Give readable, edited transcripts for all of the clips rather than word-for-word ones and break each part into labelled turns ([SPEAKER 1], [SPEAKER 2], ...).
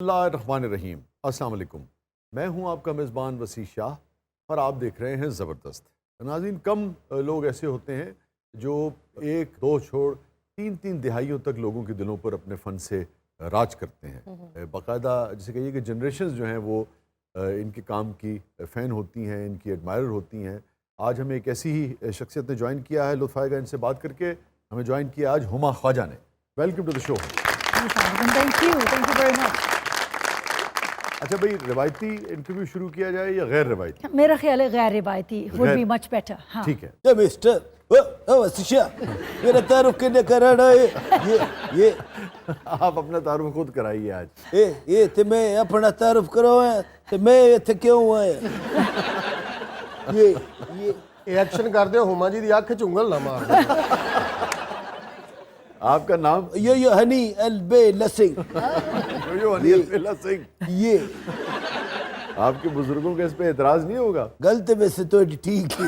[SPEAKER 1] बिस्मिल्लाहिर्रहमानिर्रहीम। अस्सलाम वालेकुम। मैं हूं आपका मेज़बान वसी शाह और आप देख रहे हैं ज़बरदस्त। नाज़रीन, कम लोग ऐसे होते हैं जो एक दो छोड़ तीन तीन दिहाइयों तक लोगों के दिलों पर अपने फ़न से राज करते हैं। बाकायदा जिसे कहिए कि जनरेशन्स जो हैं वो इनके काम की फ़ैन होती हैं, इनकी एडमायर होती हैं। आज हमें एक ऐसी ही शख्सियत ने ज्वाइन किया है, लुत्फ़ आएगा इनसे बात करके। हमें ज्वाइन किया आज हुमा ख्वाजा ने। Welcome to the show.
[SPEAKER 2] Thank you very much.
[SPEAKER 1] अच्छा भाई, रिवायती इंटरव्यू शुरू किया जाए या गैर रिवायती?
[SPEAKER 2] मेरा ख्याल है गैर रिवायती वुड बी मच बेटर। हाँ
[SPEAKER 1] ठीक है।
[SPEAKER 3] या मिस्टर वसीशा, मेरा तारुफ करने कराना है। ये
[SPEAKER 1] आप अपना तारुफ खुद कराइए आज।
[SPEAKER 3] ये ते मैं अपना तारुफ करो है ते मैं इत्थे क्यों आया? ये
[SPEAKER 4] एक्शन कर दो हुमा जी दी अख च उंगल ना मार।
[SPEAKER 1] आपका नाम?
[SPEAKER 3] यो हनी अलबे लसिंग।
[SPEAKER 1] यो अनिल पेला सिंह।
[SPEAKER 3] ये
[SPEAKER 1] आपके बुजुर्गों के इस पे एतराज नहीं होगा?
[SPEAKER 3] गलत वैसे तो ठीक है।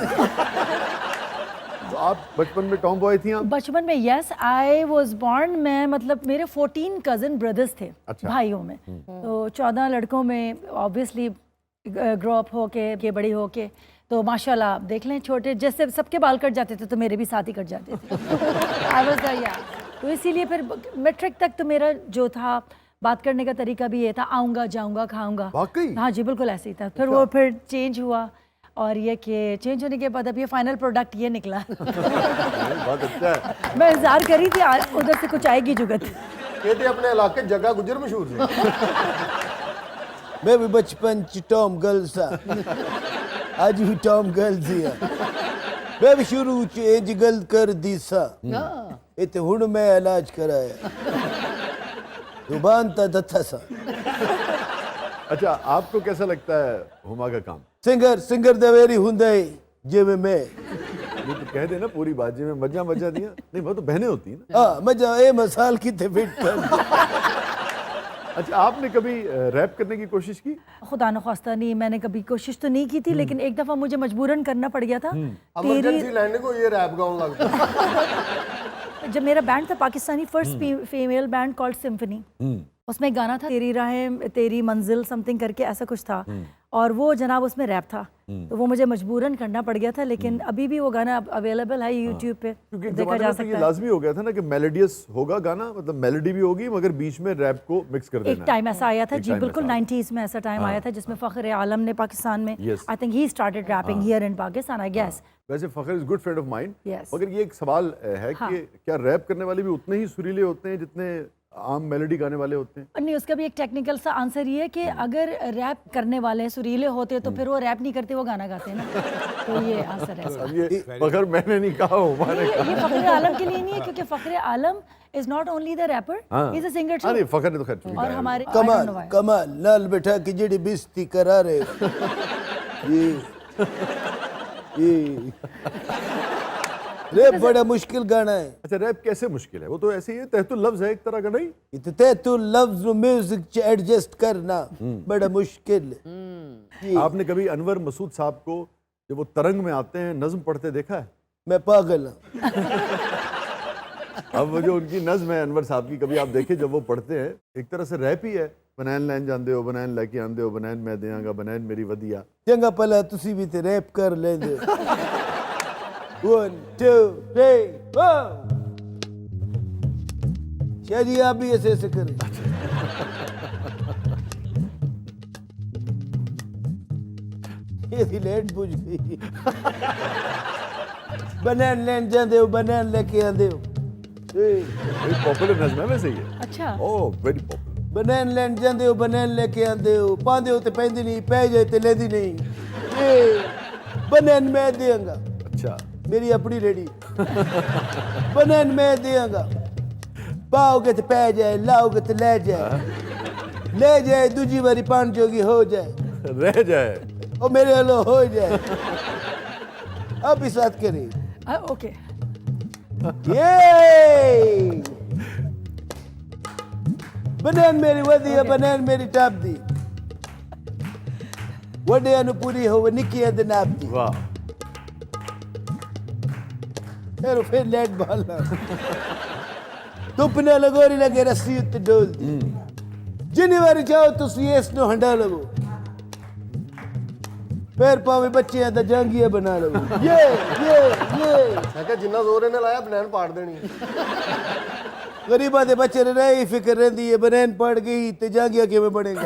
[SPEAKER 1] तो आप बचपन में टॉम बॉय थी आप?
[SPEAKER 2] बचपन में यस आई वाज बोर्न। मैं मतलब मेरे 14 कज़न ब्रदर्स थे।
[SPEAKER 1] अच्छा।
[SPEAKER 2] भाइयों में तो 14 लड़कों में ऑब्वियसली ग्रो अप होके बड़ी होके तो माशाल्लाह देख लें, छोटे जैसे सबके बाल कट जाते थे तो मेरे भी साथ ही कट जाते थे। आई वाज या तो इसीलिए फिर मैट्रिक तक तो मेरा जो था बात करने का तरीका भी ये था, आऊँगा जाऊँगा खाऊंगा।
[SPEAKER 1] वाकई?
[SPEAKER 2] हाँ जी बिल्कुल ऐसे ही था। फिर वो फिर चेंज हुआ और ये कि चेंज होने के बाद अब ये फाइनल प्रोडक्ट ये निकला।
[SPEAKER 1] बहुत अच्छा है।
[SPEAKER 2] मैं इंतजार करी थी उधर से कुछ आएगी जुगत।
[SPEAKER 4] ये ते अपने इलाके जगह गुजर मशहूर ने।
[SPEAKER 3] मैं भी बचपन च टॉम गर्ल सा, आज भी टॉम गर्ल सी है। मैं भी शुरू च एज गल कर दी सा, इते हुण मैं इलाज कराया। जुबान ता दथा सा।
[SPEAKER 1] अच्छा, आपको कैसा लगता है हुमा का काम?
[SPEAKER 3] सिंगर दवेरी हुंदे जिवें मैं।
[SPEAKER 1] ये तो कह देना पूरी बात जी में मजा दिया। नहीं, वो तो बहनें होती हैं ना।
[SPEAKER 3] हाँ मजा ए मसाल की थे फिट कर।
[SPEAKER 1] अच्छा, आपने कभी रैप करने की कोशिश की?
[SPEAKER 2] खुदा न ख्वास्ता नहीं, मैंने कभी कोशिश तो नहीं की थी, लेकिन एक दफ़ा मुझे मजबूरन करना पड़ गया था।
[SPEAKER 4] इमरजेंसी लाइन को ये रैप गाउन लगता।
[SPEAKER 2] जब मेरा बैंड था Pakistani first female band called symphony, उसमें गाना था तेरी राहें तेरी मंजिल समथिंग करके ऐसा कुछ था, और वो जनाब उसमें रैप था। तो वो मुझे मजबूरन करना पड़ गया था, लेकिन अभी भी वो गाना अवेलेबल है यूट्यूब पे,
[SPEAKER 1] क्योंकि
[SPEAKER 2] देखा जा
[SPEAKER 1] ये
[SPEAKER 2] सकता है।
[SPEAKER 1] लाजमी हो गया था ना कि मेलोडियस होगा गाना, मतलब मेलोडी भी होगी मगर बीच में रैप को मिक्स कर देना
[SPEAKER 2] एक टाइम ऐसा आया था
[SPEAKER 1] एक
[SPEAKER 2] जी
[SPEAKER 1] टाइम
[SPEAKER 2] बिल्कुल
[SPEAKER 1] ऐसा आया।
[SPEAKER 2] 90s में ऐसा टाइम आया था जिसमें फ़ख्र आलम ने पाकिस्तान में
[SPEAKER 1] Yes.
[SPEAKER 2] I think he started rapping here in Pakistan I guess.
[SPEAKER 1] वैसे Fakhar is good friend of mind.
[SPEAKER 2] Yes.
[SPEAKER 1] मगर ये एक सवाल है
[SPEAKER 2] हाँ।
[SPEAKER 1] कि क्या रैप करने वाले भी उतने ही सुरीले होते हैं जितने आम मेलोडी गाने वाले होते हैं?
[SPEAKER 2] नहीं, उसका भी एक टेक्निकल सा आंसर ये है कि अगर रैप करने वाले सुरीले होते तो फिर वो रैप नहीं करते, वो गाना गाते हैं ना। तो ये आंसर है इसका।
[SPEAKER 1] अब ये फखर मैंने नहीं कहा, हुमा ने कहा।
[SPEAKER 2] ये फ़ख्र आलम के लिए नहीं है, क्योंकि Fakhr Alam is not only the rapper, he is a singer
[SPEAKER 1] हाँ,
[SPEAKER 2] टू।
[SPEAKER 1] नहीं, फखर ने तो खैर चुकी
[SPEAKER 2] और
[SPEAKER 1] गाया।
[SPEAKER 2] हमारे I don't know
[SPEAKER 3] कमाल
[SPEAKER 2] why.
[SPEAKER 3] कमाल लाल बैठा की जड़ी बिस्ती करा रहे। ये रे बड़ा मुश्किल गाना है।
[SPEAKER 1] अच्छा, रैप कैसे मुश्किल है? वो तो ऐसे ही है, तहतुल लफ्ज है एक तरह का। नहीं,
[SPEAKER 3] इतने तू लफ्ज म्यूजिक च एडजस्ट करना बड़ा मुश्किल है।
[SPEAKER 1] आपने कभी अनवर मसूद साहब को जब वो तरंग में आते हैं नज्म पढ़ते देखा है?
[SPEAKER 3] मैं पागल हूँ।
[SPEAKER 1] अब वो जो उनकी नज्म है अनवर साहब की, कभी आप देखे जब वो पढ़ते हैं, एक तरह से रैप ही है। बनैन लैन जाते हो, बनैन लेके आंदे हो, बनैन मैं देंगा, बनैन मेरी वधिया।
[SPEAKER 3] चंगा भला तुसी भी ते रैप कर लेंदे। 1 2 3 4। शाह जी आप भी ऐसे ऐसे करें। ये थी लेट बुझ गई। बनैन लैन जाते हो, बनैन लेके आंदे हो।
[SPEAKER 1] एक पॉपुलर नज्म है वैसे ये।
[SPEAKER 2] अच्छा,
[SPEAKER 1] ओह, वेरी पॉपुलर।
[SPEAKER 3] बनैन लैन जाते हो, बनैन लेके आंदे हो, पांदे हो ते पैंदी नहीं, पै जाए ते लेदी नहीं। ये बनैन मैं देंगा,
[SPEAKER 1] अच्छा,
[SPEAKER 3] मेरी अपनी रेडी। बनैन मैं देंगा, पाओगे तो पै जाए, लाओगे तो ले जाए, ले जाए दूजी बारी पान जोगी हो जाए,
[SPEAKER 1] रह जाए।
[SPEAKER 3] और मेरे वालों हो जाए। अब भी साथ करें।
[SPEAKER 2] ओके।
[SPEAKER 3] ये बनैन मेरी वधिया, बनैन मेरी टाप दी, वड्डियां नूं पूरी होवे निक्कियां दे नाप दी।
[SPEAKER 1] वाह,
[SPEAKER 3] फिर लेट बॉल धुप न लगोरी लगे रस्सी उत्ते डोल दी। जिन्नी बारी चाहो तुसी इस नु हंडा लवो फिर पावे बच्चे दा जांगिया बना लवो ये
[SPEAKER 4] मैं क्या जिन्ना जोर इन्हें लाया बनैन पाड़ देनी
[SPEAKER 3] गरीबा दे बच्चे ने नहीं फिक्र रहंदी है बनैन पड़ गई ते जांगिया किवें बनेगा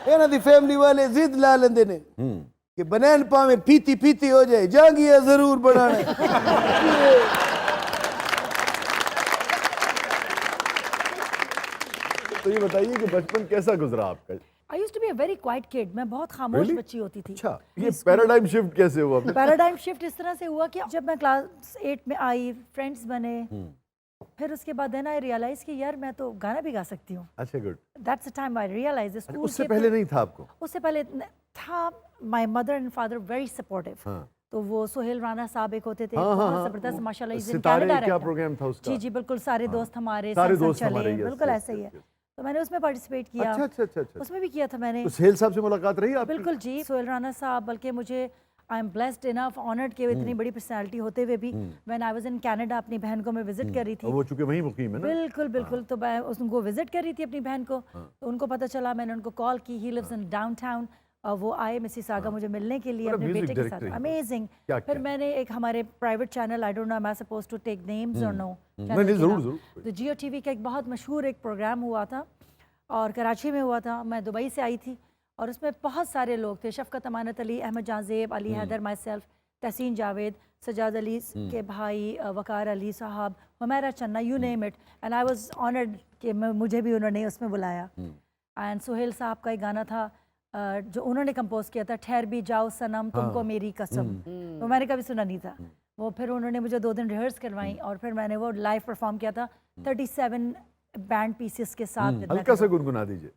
[SPEAKER 3] इन्हां दी फैमिली वाले जिद ला लेंदे ने कि बनैन पावे फीती फीती हो जाए जांगिया जरूर बनाना
[SPEAKER 1] तो ये बताइए कि बचपन कैसा गुजरा आपका?
[SPEAKER 2] I used to be a very quiet kid, मैं बहुत खामोश
[SPEAKER 1] Really?
[SPEAKER 2] बच्ची होती थी।
[SPEAKER 1] अच्छा, ये पैराडाइम शिफ्ट कैसे हुआ फिर?
[SPEAKER 2] पैराडाइम शिफ्ट इस तरह से हुआ कि जब मैं क्लास 8 में आई, फ्रेंड्स बने, फिर उसके बाद देन आई रियलाइज कि यार मैं तो गाना भी गा सकती हूँ।
[SPEAKER 1] अच्छा, good.
[SPEAKER 2] That's the time I realise. School
[SPEAKER 1] उससे पहले नहीं था आपको?
[SPEAKER 2] उससे पहले था। My mother and father very supportive.
[SPEAKER 1] हाँ।
[SPEAKER 2] तो वो सोहेल राणा साहब एक होते थे,
[SPEAKER 1] हाँ,
[SPEAKER 2] बहुत
[SPEAKER 1] हाँ,
[SPEAKER 2] जबरदस्त, माशाल्लाह, इस दिन
[SPEAKER 1] सितारे
[SPEAKER 2] कनाडा
[SPEAKER 1] क्या
[SPEAKER 2] रहता।
[SPEAKER 1] प्रोग्राम था उसका?
[SPEAKER 2] जी जी बिल्कुल, सारे दोस्त हमारे
[SPEAKER 1] सारे
[SPEAKER 2] संग
[SPEAKER 1] दोस्त
[SPEAKER 2] चले,
[SPEAKER 1] हमारे, yes,
[SPEAKER 2] बिल्कुल
[SPEAKER 1] yes,
[SPEAKER 2] ऐसा ही है।
[SPEAKER 1] yes, yes।
[SPEAKER 2] तो मैंने उसमें पार्टिसिपेट किया।
[SPEAKER 1] अच्छा।
[SPEAKER 2] उसमें भी किया था मैंने।
[SPEAKER 1] तो सुहेल साहब से मुलाकात रही आपकी?
[SPEAKER 2] बिल्कुल जी, सोहेल राणा साहब, बल्कि मुझे I am blessed enough, honoured के इतनी बड़ी पर्सनालिटी होते हुए भी when I was in Canada अपनी बहन को मैं विजिट कर रही थी।
[SPEAKER 1] और वो चूंकि वहीं मुकीम है ना?
[SPEAKER 2] बिल्कुल। तो मैं उनको विजिट कर रही थी अपनी बहन को, तो उनको पता चला, मैंने उनको कॉल की, ही लिव्स इन डाउनटाउन, और वो आए मिसिसागा मुझे मिलने के लिए
[SPEAKER 1] बड़ा
[SPEAKER 2] अपने
[SPEAKER 1] music
[SPEAKER 2] बेटे के
[SPEAKER 1] director
[SPEAKER 2] साथ।
[SPEAKER 1] है।
[SPEAKER 2] अमेजिंग।
[SPEAKER 1] क्या
[SPEAKER 2] फिर मैंने एक हमारे private channel, I don't know I am supposed to take names और नो,
[SPEAKER 1] नहीं, जरूर।
[SPEAKER 2] तो जियो टीवी का एक बहुत मशहूर एक प्रोग्राम हुआ था और कराची में हुआ था। मैं दुबई से आई थी और उसमें बहुत सारे लोग थे, शफकत अमानत अली, अहमद जाजेब, अली हैदर, माई सेल्फ, तहसीन जावेद, सजाद अली के भाई वकार अली साहब, हमारा चन्ना, you name it, and I was honoured कि मुझे भी उन्होंने उसमें बुलाया। एंड सोहेल साहब का एक गाना था जो उन्होंने कंपोज किया था, ठहर भी जाओ सनम तुमको मेरी कसम, तो मैंने कभी सुना नहीं था वो। फिर उन्होंने मुझे 2 दिन रिहर्स करवाई और फिर मैंने वो लाइव परफॉर्म किया था 37 बैंड पीसेस के साथ।
[SPEAKER 1] हल्का सा गुनगुना दीजिए।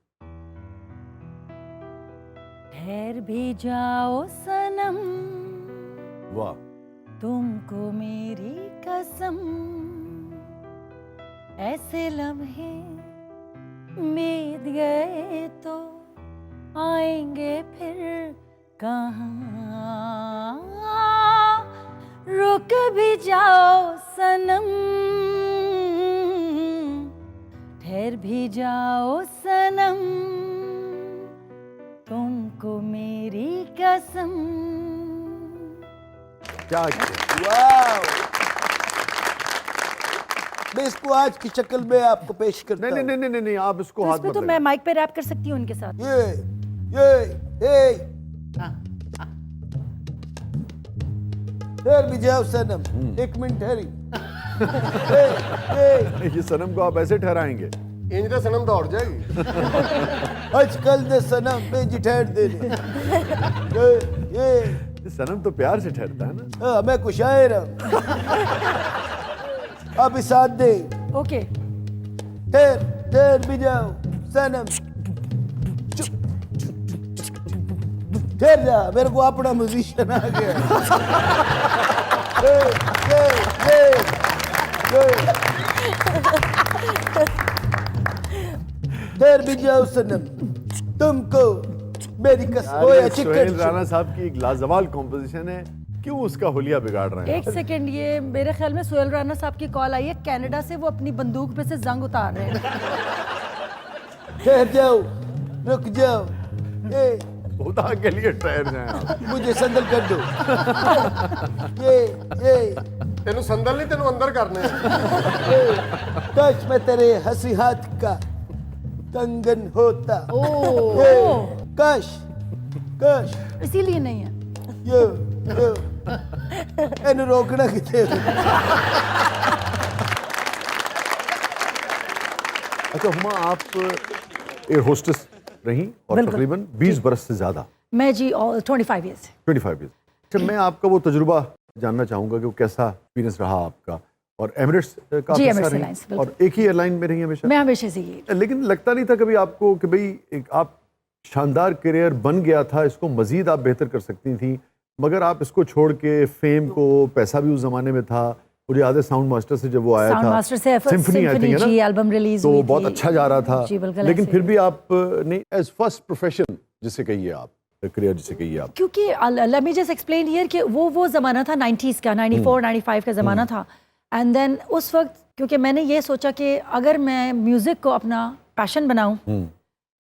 [SPEAKER 2] ठहर भी जाओ सनम
[SPEAKER 1] वाह।
[SPEAKER 2] तुमको मेरी कसम, ऐसे लम्हे बीत गए तो आएंगे फिर कहाँ, रुक भी जाओ सनम, ठहर भी जाओ सनम, तुमको मेरी कसम।
[SPEAKER 1] क्या किया?
[SPEAKER 3] वाह मैं इसको आज की शक्ल में आपको पेश करता हूं।
[SPEAKER 1] नहीं, आप इसको
[SPEAKER 2] तो
[SPEAKER 1] हाथ
[SPEAKER 2] इसमें
[SPEAKER 1] मत
[SPEAKER 2] तो
[SPEAKER 1] लगाइए।
[SPEAKER 2] मैं माइक पे रैप कर सकती हूँ उनके साथ।
[SPEAKER 3] ये ठहर भी जाओ सनम, 1 मिनट ठहरी।
[SPEAKER 1] ये सनम को आप ऐसे ठहराएंगे?
[SPEAKER 4] इंज तो सनम दौड़ जाएगी।
[SPEAKER 3] आजकल दे सनम पे जी ठहर दे
[SPEAKER 1] ये सनम तो प्यार से ठहरता है ना?
[SPEAKER 3] हाँ, मैं कुछ शायर हूं। अब साथ दे।
[SPEAKER 2] ओके।
[SPEAKER 3] ठहर भी जाओ सनम, ठहर जा, मेरे को अपना म्यूजिशियन आ गया। ठहर भी जाओ सनम, तुमको मेरी कसम।
[SPEAKER 1] अरे सोहेल राणा साहब की एक लाजवाल कॉम्पोजिशन है, क्यों उसका हुलिया बिगाड़ रहे हैं?
[SPEAKER 2] एक सेकंड, ये मेरे ख्याल में सोहेल राणा साहब की कॉल आई है कनाडा से, वो अपनी बंदूक पे से जंग उतार रहे हैं।
[SPEAKER 3] ठहर जाओ, रुक जाओ,
[SPEAKER 1] खुदा के लिए ठहर जाएं आप।
[SPEAKER 3] मुझे संदल कर दो।
[SPEAKER 4] तेनू संदल नहीं, तेनू अंदर करने हैं।
[SPEAKER 3] काश मैं तेरे हंसी हाथ का कंगन होता। काश काश
[SPEAKER 2] इसीलिए नहीं है।
[SPEAKER 3] यो एनु रोकना किथे।
[SPEAKER 1] अच्छा हुमा, आप एयर होस्टेस रही और
[SPEAKER 2] बिल्कुल।
[SPEAKER 1] तकरीबन 20 बरस से ज्यादा।
[SPEAKER 2] मैं जी 25 ईयर्स।
[SPEAKER 1] 25 ईयर्स। अच्छा, मैं आपका वो तजुर्बा जानना चाहूंगा कि वो कैसा एक्सपीरियंस रहा आपका, और एमिरेट्स का
[SPEAKER 2] जी,
[SPEAKER 1] हिस्सा
[SPEAKER 2] एमिरेट्स
[SPEAKER 1] रही
[SPEAKER 2] एयरलाइंस, बिल्कुल।
[SPEAKER 1] और एक ही एयरलाइन में रही हमेशा?
[SPEAKER 2] मैं हमेशा से ही।
[SPEAKER 1] लेकिन लगता नहीं था कभी आपको कि भाई एक आप शानदार करियर बन गया था, इसको मजीद आप बेहतर कर सकती थी, मगर आप इसको छोड़ के फेम को, पैसा भी उस जमाने में था, मुझे याद है साउंड मास्टर से जब वो आया
[SPEAKER 2] साउंड
[SPEAKER 1] था,
[SPEAKER 2] मास्टर से
[SPEAKER 1] सिम्फनी आई थिंक है
[SPEAKER 2] जी
[SPEAKER 1] ना,
[SPEAKER 2] एल्बम रिलीज
[SPEAKER 1] तो
[SPEAKER 2] हुई
[SPEAKER 1] बहुत
[SPEAKER 2] थी।
[SPEAKER 1] अच्छा जा रहा था,
[SPEAKER 2] जी बिल्कुल।
[SPEAKER 1] लेकिन
[SPEAKER 2] ऐसे
[SPEAKER 1] फिर
[SPEAKER 2] ही।
[SPEAKER 1] भी आप ने एज फर्स्ट प्रोफेशन जिसे कहिए आप, करियर जिसे कहिए आप,
[SPEAKER 2] क्योंकि let me just explain here कि वो ज़माना था 90s का, 94 95 का ज़माना था, एंड देन उस वक्त क्योंकि मैंने ये सोचा कि अगर मैं म्यूज़िक को अपना पैशन बनाऊं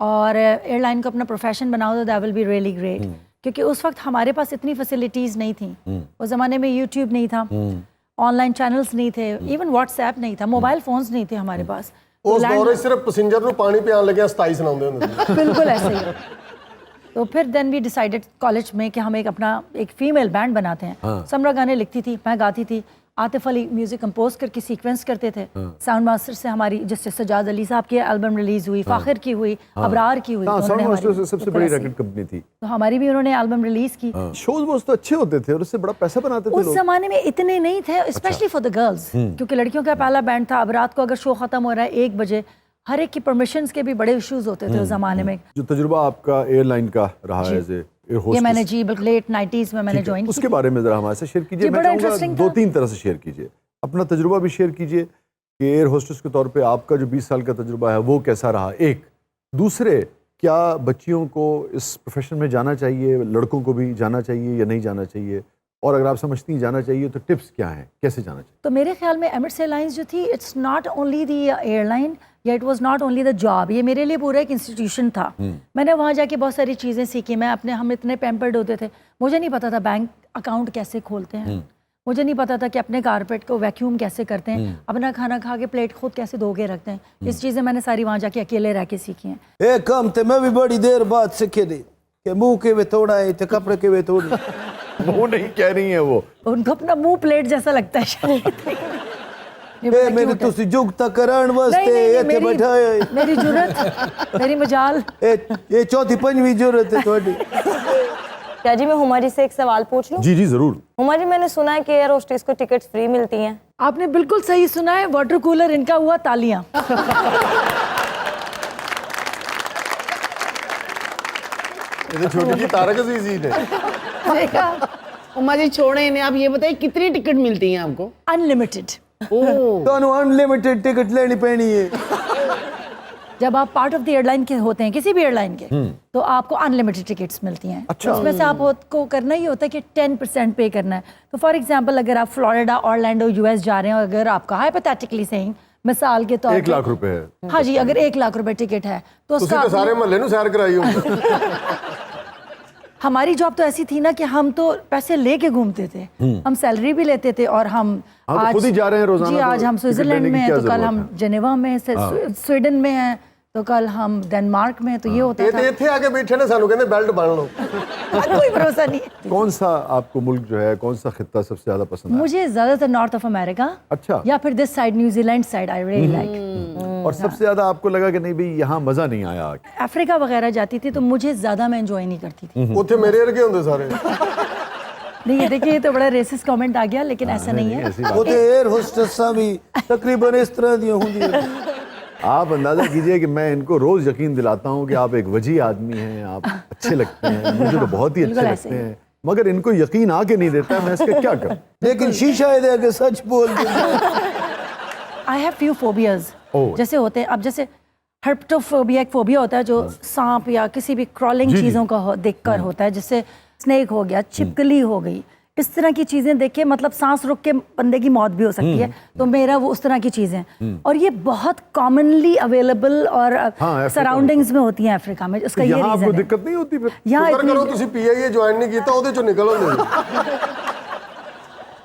[SPEAKER 2] और एयरलाइन को अपना प्रोफेशन बनाऊं तो that will be really great, क्योंकि उस वक्त हमारे पास इतनी फैसिलिटीज़ नहीं थी। उस ज़माने में यूट्यूब नहीं था, ऑनलाइन चैनल्स नहीं थे, इवन व्हाट्सएप नहीं था, मोबाइल फ़ोन्स नहीं थे हमारे पास।
[SPEAKER 4] ਉਸ ਦੌਰੇ ਸਿਰਫ ਪੈਸੇਂਜਰ ਨੂੰ ਪਾਣੀ ਪਿਆਉਣ ਲੱਗਿਆ 27 ਸੁਣਾਉਂਦੇ ਹੁੰਦੇ ਸੀ।
[SPEAKER 2] बिल्कुल ऐसे ही। तो फिर देन वी डिसाइडेड कॉलेज में कि हम एक अपना एक फीमेल बैंड बनाते हैं। समरा गाने लिखती थी, मैं गाती थी, आतिफ अली म्यूजिक कंपोज करके सीक्वेंस करते थे। साउंड मास्टर से हमारी जैसे सजाद अली साहब की एल्बम रिलीज हुई, फाखिर की हुई, अबरार की हुई, तो उन्होंने
[SPEAKER 1] साउंड मास्टर
[SPEAKER 2] हमारी
[SPEAKER 1] सबसे बड़ी
[SPEAKER 2] बिल्कुल
[SPEAKER 1] रिकॉर्ड कंपनी थी,
[SPEAKER 2] तो हमारी भी उन्होंने एल्बम रिलीज की।
[SPEAKER 1] शोज वो तो अच्छे होते थे और उससे बड़ा पैसा बनाते थे
[SPEAKER 2] उस
[SPEAKER 1] लोग।
[SPEAKER 2] जमाने में इतने नहीं थे, स्पेशली फॉर द गर्ल्स, क्योंकि लड़कियों का पहला बैंड था। अब रात को अगर शो खत्म हो रहा है 1 बजे, हर एक की परमिशंस के भी बड़े इश्यूज होते थे उस जमाने में।
[SPEAKER 1] जो तजुर्बा आपका एयरलाइन का रहा है एज एयर
[SPEAKER 2] ये मैंने
[SPEAKER 1] होस्टेस,
[SPEAKER 2] जी बिल्कुल लेट 90s में मैंने ज्वाइन
[SPEAKER 1] उसके बारे में जरा हमारे साथ शेयर कीजिए।
[SPEAKER 2] जी,
[SPEAKER 1] मैं
[SPEAKER 2] बड़ा
[SPEAKER 1] चाहूंगा
[SPEAKER 2] interesting
[SPEAKER 1] 2-3 तरह से शेयर कीजिए, अपना तजुर्बा भी शेयर कीजिए कि एयर होस्टेस के तौर पे आपका जो 20 साल का तजुर्बा है वो कैसा रहा। एक दूसरे, क्या बच्चियों को इस प्रोफेशन में जाना चाहिए, लड़कों को भी जाना चाहिए या नहीं जाना चाहिए, और अगर आप समझती हैं जाना चाहिए तो टिप्स क्या हैं, कैसे जाना चाहिए?
[SPEAKER 2] तो मेरे ख्याल में एमिरेट्स एयरलाइंस जो थी, it's not only the airline या it was not only the job, ये मेरे लिए पूरा एक इंस्टीट्यूशन था। मैंने वहाँ जाके बहुत सारी चीज़ें सीखी। हम इतने पैम्पर्ड होते थे, मुझे नहीं पता था बैंक अकाउंट कैसे खोलते हैं, मुझे नहीं पता था कि अपने कारपेट को वैक्यूम कैसे करते हैं, अपना खाना खा के प्लेट खुद कैसे धो के रखते हैं। इस चीज़ें मैंने सारी वहाँ जाके अकेले रह के सीखी हैं।
[SPEAKER 3] एक काम तो मैं भी बड़ी देर बाद सीखे दी कि मुंह के वे तोड़ा है तो कपड़े के वे तोड़ी।
[SPEAKER 1] वो नहीं कह रही है वो,
[SPEAKER 2] उनको अपना मुंह प्लेट जैसा लगता है शायद। ये बड़ा
[SPEAKER 3] ए मेरे
[SPEAKER 2] cute है।
[SPEAKER 3] तुसी जुगता कराण
[SPEAKER 2] नहीं,
[SPEAKER 3] वास्ते
[SPEAKER 2] नहीं,
[SPEAKER 3] इथे
[SPEAKER 2] मेरी-
[SPEAKER 3] बैठाया है।
[SPEAKER 2] मेरी जुर्रत, मेरी मजाल।
[SPEAKER 3] ये चौथी पंजवीं जरूरत है थोड़ी।
[SPEAKER 5] क्या जी मैं हुमा जी से एक सवाल पूछ लूं?
[SPEAKER 1] जी जी जरूर।
[SPEAKER 5] हुमा जी, मैंने सुना है कि एयर होस्टेस को टिकट्स फ्री मिलती हैं।
[SPEAKER 2] आपने बिल्कुल सही सुना है, वाटर कूलर इनका हुआ तालियां।
[SPEAKER 4] ਇਹਦੇ ਛੋਟੀ ਜੀ ਤਾਰਕ ਅਜ਼ੀਜ਼ ਜੀ ਨੇ।
[SPEAKER 2] देखा,
[SPEAKER 6] उमा जी छोड़े इन्हें, आप ये बताइए कितनी टिकट मिलती हैं आपको?
[SPEAKER 2] अनलिमिटेड।
[SPEAKER 3] तो अनलिमिटेड टिकट लेनी पैनी है।
[SPEAKER 2] जब आप पार्ट ऑफ द एयरलाइन के होते हैं, किसी भी एयरलाइन के, तो आपको अनलिमिटेड टिकट्स मिलती हैं।
[SPEAKER 1] अच्छा।
[SPEAKER 2] उसमें से आपको करना ही होता है कि 10% पे करना है। तो फॉर एग्जांपल अगर आप फ्लोरिडा, ऑरलैंडो, यूएस जा रहे हैं, अगर आपका हाइपोथेटिकली सेइंग मिसाल के तौर
[SPEAKER 1] 1 लाख रुपए है।
[SPEAKER 2] हाँ जी, अगर 1 लाख रुपए टिकट है तो
[SPEAKER 4] ਤੁਸੀਂ
[SPEAKER 2] उसका
[SPEAKER 4] ਤਾਂ ਸਾਰੇ ਮਹੱਲੇ ਨੂੰ ਸੈਰ ਕਰਾਈ ਹੁੰਦੀ।
[SPEAKER 2] हमारी जॉब तो ऐसी थी ना कि हम तो पैसे लेके घूमते थे, हम सैलरी भी लेते थे और हम
[SPEAKER 1] हाँ, तो खुद ही जा रहे हैं रोजाना,
[SPEAKER 2] जी,
[SPEAKER 1] तो
[SPEAKER 2] आज हम
[SPEAKER 1] टिकट
[SPEAKER 2] स्विट्जरलैंड
[SPEAKER 1] लेने की
[SPEAKER 2] में हैं
[SPEAKER 1] क्या
[SPEAKER 2] तो कल
[SPEAKER 1] जरूरत
[SPEAKER 2] हम
[SPEAKER 1] है?
[SPEAKER 2] जेनेवा में, स्वीडन में हैं तो कल हम डेनमार्क में, तो ये होता
[SPEAKER 4] ਇਹ
[SPEAKER 2] था।
[SPEAKER 4] ਤੇ ਇੱਥੇ ਆ ਕੇ ਬੈਠੇ ਨੇ, ਸਾਨੂੰ ਕਹਿੰਦੇ ਬੈਲਟ ਬੰਨ ਲਓ।
[SPEAKER 2] कोई भरोसा नहीं है।
[SPEAKER 1] कौन सा आपको मुल्क जो है, कौन सा खित्ता सबसे ज्यादा पसंद है?
[SPEAKER 2] मुझे ज्यादातर नॉर्थ ऑफ अमेरिका
[SPEAKER 1] अच्छा।
[SPEAKER 2] या फिर this side New Zealand side I really like.
[SPEAKER 1] और सबसे ज्यादा आपको लगा कि नहीं भाई यहाँ मजा नहीं आया आके?
[SPEAKER 2] अफ्रीका वगैरह जाती थी तो मुझे ज्यादा मैं एंजॉय नहीं करती थी।
[SPEAKER 4] ਉੱਥੇ ਮੇਰੇ ਵਰਗੇ ਹੁੰਦੇ ਸਾਰੇ।
[SPEAKER 2] नहीं, ये देखिए ये तो बड़ा रेसिस्ट कमेंट आ गया, लेकिन ऐसा नहीं है।
[SPEAKER 1] ऐसी बात
[SPEAKER 3] वो तो एयर होस्टेसां भी तकरीबन इस तरह दी होंगी।
[SPEAKER 1] आप अंदाजा कीजिए कि मैं इनको रोज यकीन दिलाता हूँ कि आप एक वजी आदमी हैं, आप अच्छे लगते हैं, मुझे तो बहुत ही अच्छे
[SPEAKER 2] बिल्कुल ऐसे
[SPEAKER 1] लगते हैं, मगर इनको यकीन आके नहीं देता, मैं इसका क्या करूँ?
[SPEAKER 3] लेकिन शीशा है कि सच बोल दे।
[SPEAKER 2] आई हैव फ्यू फोबियाज
[SPEAKER 1] ओह।
[SPEAKER 2] जैसे होते हैं, अब जैसे हर्पटोफोबिया एक फोबिया होता है जो सांप या किसी भी क्रॉलिंग
[SPEAKER 1] जी, जी।
[SPEAKER 2] चीज़ों का देखकर होता है, जैसे स्नेक हो गया, छिपकली हो गई, इस तरह की चीज़ें देख के मतलब सांस रुक के बंदे की मौत भी हो सकती है। तो मेरा वो उस तरह की चीज़ें, और ये बहुत कॉमनली अवेलेबल और
[SPEAKER 1] अफ्रीका
[SPEAKER 2] सराउंडिंग्स में होती हैं अफ्रीका में। उसका ये
[SPEAKER 1] यहाँ आपको
[SPEAKER 2] रीज़न है।
[SPEAKER 1] दिक्कत नहीं होती फिर?
[SPEAKER 2] यहाँ
[SPEAKER 4] ਸ਼ੁਕਰ ਕਰੋ
[SPEAKER 2] इतनी,
[SPEAKER 4] ਤੁਸੀਂ ਪੀਆਈਏ ਜੁਆਇਨ ਨਹੀਂ ਕੀਤਾ, ਉਹਦੇ ਚੋਂ ਨਿਕਲ ਹੁੰਦੇ।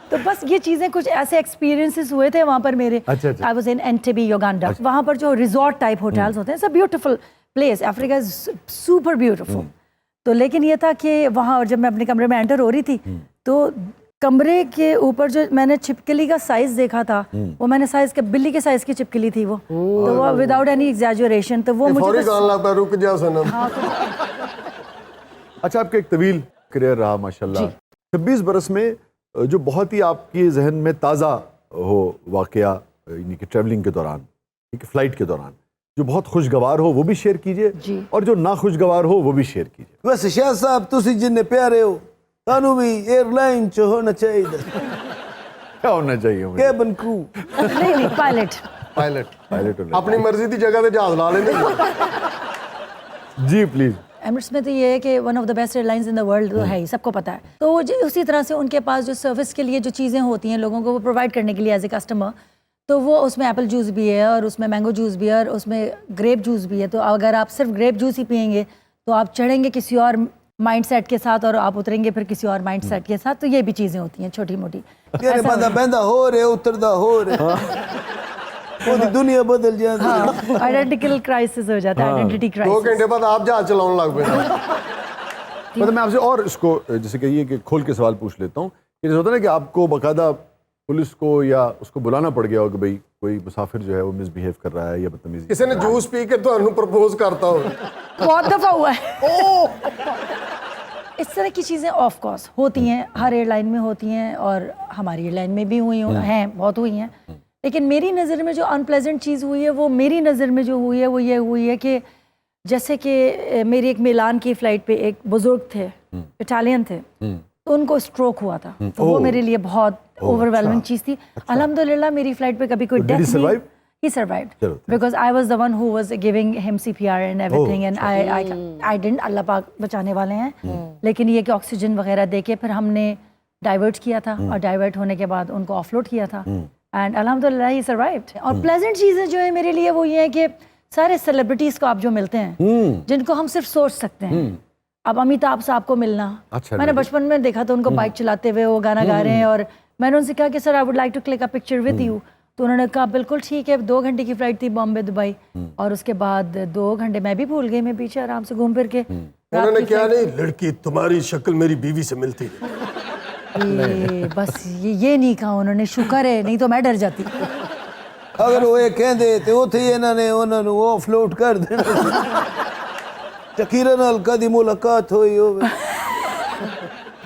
[SPEAKER 2] तो बस ये चीज़ें कुछ ऐसे एक्सपीरियंसेस हुए थे वहाँ पर मेरे।
[SPEAKER 1] अच्छा, अच्छा।
[SPEAKER 2] I was in Entebbe, Uganda. वहाँ पर जो रिजॉर्ट टाइप होटल्स होते हैं, it's a beautiful place, Africa is super beautiful. तो लेकिन ये था कि वहाँ, और जब मैं अपने कमरे में एंटर हो रही थी तो कमरे के ऊपर जो मैंने छिपकली का साइज देखा था, वो मैंने साइज के बिल्ली के साइज की छिपकली थी वो, तो वो विदाउट एनी एग्जैजुरेशन, तो वो मुझे
[SPEAKER 4] ਫੌਰੀ
[SPEAKER 2] बस-
[SPEAKER 4] ਗਾਣ ਲੱਗ ਪਿਆ, ਰੁਕ ਜਾ सनम।
[SPEAKER 1] अच्छा, आपका एक तवील करियर रहा माशाल्लाह। 26 बरस में जो बहुत ही आपके जहन में ताज़ा हो वाकया, यानी कि ट्रैवलिंग के दौरान, एक फ़्लाइट के दौरान, जो बहुत खुशगवार हो वो भी शेयर कीजिए,
[SPEAKER 2] जी।
[SPEAKER 1] और जो ना खुशगवार हो वो भी शेयर कीजिए।
[SPEAKER 3] वैसे शाह साहब तुसी जिन्ने प्यारे हो, तानू भी एयरलाइन च होना चाहिए
[SPEAKER 1] क्या होना चाहिए मुझे?
[SPEAKER 3] Cabin crew.
[SPEAKER 2] नहीं नहीं, पायलट।
[SPEAKER 4] ਪਾਇਲਟ
[SPEAKER 1] पायलट होना
[SPEAKER 4] ਆਪਣੀ ਮਰਜ਼ੀ ਦੀ ਜਗ੍ਹਾ ਤੇ ਜਹਾਜ਼ ਲਾ ਲੈਂਦੇ।
[SPEAKER 1] चाहिए। जी प्लीज़।
[SPEAKER 2] एमिरेट्स में तो ये है कि one of the best airlines in the world तो है ही, सबको पता है। तो उसी तरह से उनके पास जो सर्विस के लिए जो चीज़ें होती हैं लोगों को वो प्रोवाइड करने के लिए एज ए कस्टमर, तो वो उसमें एप्पल जूस भी है और उसमें मैंगो जूस भी है और उसमें ग्रेप जूस भी है। तो अगर आप सिर्फ ग्रेप जूस ही पियेंगे तो आप चढ़ेंगे किसी और माइंड सेट के साथ और आप उतरेंगे फिर किसी और माइंड सेट के साथ। तो ये भी चीज़ें होती हैं छोटी मोटी।
[SPEAKER 3] तेरे बंदा बंदा हो रहे उतरदा हो रहे पूरी दुनिया बदल जाती है।
[SPEAKER 2] हाँ, आइडेंटिकल क्राइसिस हो जाता है, आइडेंटिटी
[SPEAKER 4] 2
[SPEAKER 2] क्राइसिस।
[SPEAKER 4] घंटे बाद आप जहाज चलाने लग पे।
[SPEAKER 1] मतलब मैं आपसे और इसको जैसे कहिए कि खोल के सवाल पूछ लेता हूँ कि जैसे होता है ना कि आपको बाकायदा पुलिस को या उसको बुलाना पड़ गया हो कि भाई कोई मुसाफिर जो है वो मिसबिहेव कर रहा है या बदतमीजी।
[SPEAKER 4] किसी ने जूस पी के तो प्रपोज करता हो।
[SPEAKER 2] बहुत दफा हुआ है। इस तरह की चीज़ें ऑफ कोर्स होती हैं, हर एयरलाइन में होती हैं और हमारी एयरलाइन में भी हुई हैं, बहुत हुई हैं। लेकिन मेरी नज़र में जो अनप्लेजेंट चीज़ हुई है वो मेरी नज़र में जो हुई है वो ये हुई है कि जैसे कि मेरी एक मिलान की फ़्लाइट पे एक बुज़ुर्ग थे, इटालियन थे, तो उनको स्ट्रोक हुआ था। तो वो मेरे लिए बहुत ओवरवेलमिंग चीज़ थी। अल्हम्दुलिल्लाह मेरी फ़्लाइट पे कभी कोई
[SPEAKER 1] Did he
[SPEAKER 2] डेथ नहीं।
[SPEAKER 1] survive?
[SPEAKER 2] He survived
[SPEAKER 1] चलो,
[SPEAKER 2] because I was the one who was giving him CPR and everything and I didn't, अल्लाह पाक बचाने वाले हैं। लेकिन ये कि ऑक्सीजन वगैरह दे के फिर हमने डाइवर्ट किया था और डाइवर्ट होने के बाद उनको ऑफलोड किया था एंड अल्हम्दुलिल्लाह ही सर्वाइव्ड। और प्लेजेंट चीज़ें जो है मेरे लिए वो ये है कि सारे सेलिब्रिटीज़ को आप जो मिलते हैं जिनको हम सिर्फ सोच सकते हैं। अब अमिताभ साहब को मिलना,
[SPEAKER 1] अच्छा,
[SPEAKER 2] मैंने बचपन में देखा था उनको बाइक चलाते हुए वो गाना गा रहे हैं और मैंने उनसे कहा कि sir I would like to click a picture with you. तो उन्होंने कहा बिल्कुल ठीक है। 2 घंटे की फ्लाइट थी बॉम्बे दुबई और उसके बाद 2 घंटे मैं भी भूल गई, मैं पीछे आराम से घूम फिर के
[SPEAKER 4] उन्होंने क्या नहीं, लड़की तुम्हारी शक्ल मेरी बीवी से मिलती है।
[SPEAKER 2] बस ये नहीं कहा उन्होंने, शुक्र है, नहीं तो मैं डर जाती।
[SPEAKER 3] अगर वो ये कहते तो उथे ही इन्होंने उन्होंने ऑफलोड कर देना। शकीरा नाल कदी मुलाकात हुई होवे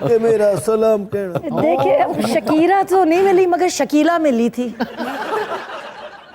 [SPEAKER 3] ये मेरा सलाम कहना।
[SPEAKER 2] देखिए अब शकीरा तो नहीं मिली मगर शकीला मिली थी।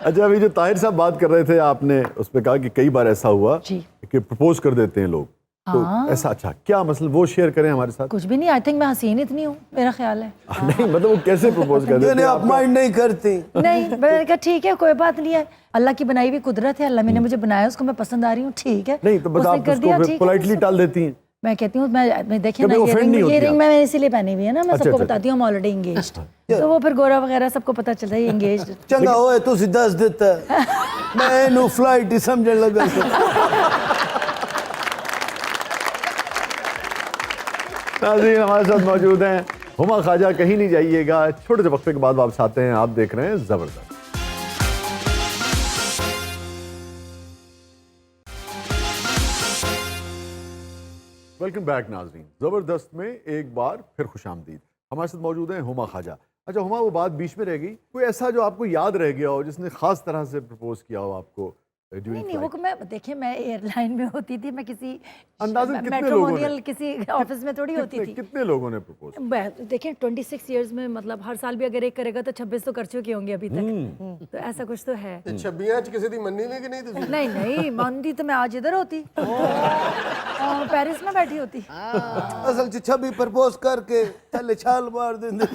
[SPEAKER 1] अच्छा, अभी जो ताहिर साहब बात कर रहे थे आपने उस पर कहा कि कई बार ऐसा हुआ
[SPEAKER 2] जी।
[SPEAKER 1] कि प्रपोज कर देते हैं लोग। तो ऐसा अच्छा क्या मसला वो शेयर करें हमारे साथ?
[SPEAKER 2] कुछ भी नहीं, आई थिंक मैं हसीन इतनी हूँ, मेरा ख्याल है।
[SPEAKER 1] नहीं मतलब वो कैसे प्रपोज कर देते
[SPEAKER 3] यानी
[SPEAKER 1] हैं?
[SPEAKER 3] आप माइंड नहीं करती।
[SPEAKER 2] नहीं, मैंने कहा ठीक है कोई बात नहीं है, अल्लाह की बनाई हुई कुदरत है, अल्लाह ने मुझे बनाया, उसको मैं पसंद आ रही हूँ, ठीक है।
[SPEAKER 1] नहीं तो बस
[SPEAKER 2] उसने
[SPEAKER 1] आप
[SPEAKER 2] कर दिया,
[SPEAKER 1] उसको
[SPEAKER 2] ठीक है,
[SPEAKER 1] पोलाइटली टाल देती हैं।
[SPEAKER 2] मैं कहती हूँ मैं देखिए ना
[SPEAKER 1] कभी offend नहीं होती
[SPEAKER 2] ये रिंग
[SPEAKER 1] आप?
[SPEAKER 2] मैं इसीलिए पहनी हुई है ना, मैं
[SPEAKER 1] अच्छा,
[SPEAKER 2] सबको
[SPEAKER 1] अच्छा,
[SPEAKER 2] बताती हूँ हम ऑलरेडी एंगेज्ड। तो वो फिर गोरा वगैरह सबको पता चलता है एंगेज्ड।
[SPEAKER 3] चंगा होए तुसी दस देता मैं इनू फ्लाइट ही समझने लगा।
[SPEAKER 1] नाज़रीन हमारे साथ मौजूद हैं हुमा ख्वाजा। कहीं नहीं जाइएगा, छोटे से वक्फे के बाद वापस आते हैं। आप देख रहे हैं जबरदस्त। वेलकम बैक नाज़रीन। ज़बरदस्त में एक बार फिर खुशामदीद। हमारे साथ मौजूद हैं हुमा ख्वाजा। अच्छा हुमा, वो बात बीच में रह गई, कोई ऐसा जो आपको याद रह गया हो जिसने खास तरह से प्रपोज किया हो आपको ड्यूरिंग
[SPEAKER 2] नहीं वो
[SPEAKER 1] फ्लाइट?
[SPEAKER 2] मैं देखिए मैं एयरलाइन में होती थी, मैं किसी
[SPEAKER 1] अंदाज़न कितने
[SPEAKER 2] मैट्रिमोनियल किसी ऑफिस में थोड़ी होती थी।
[SPEAKER 1] कितने लोगों ने प्रपोज?
[SPEAKER 2] देखिए 26 इयर्स में मतलब हर साल भी अगर एक करेगा तो 26 तो कर चुके होंगे अभी तक। तो ऐसा कुछ तो है।
[SPEAKER 4] 26 किसी दी मन्नी नहीं कि नहीं तुसी?
[SPEAKER 2] नहीं नहीं मानती तो मैं आज इधर होती, पेरिस में बैठी होती।
[SPEAKER 3] असल च छबी प्रपोज करके थले छाल मार देंदे।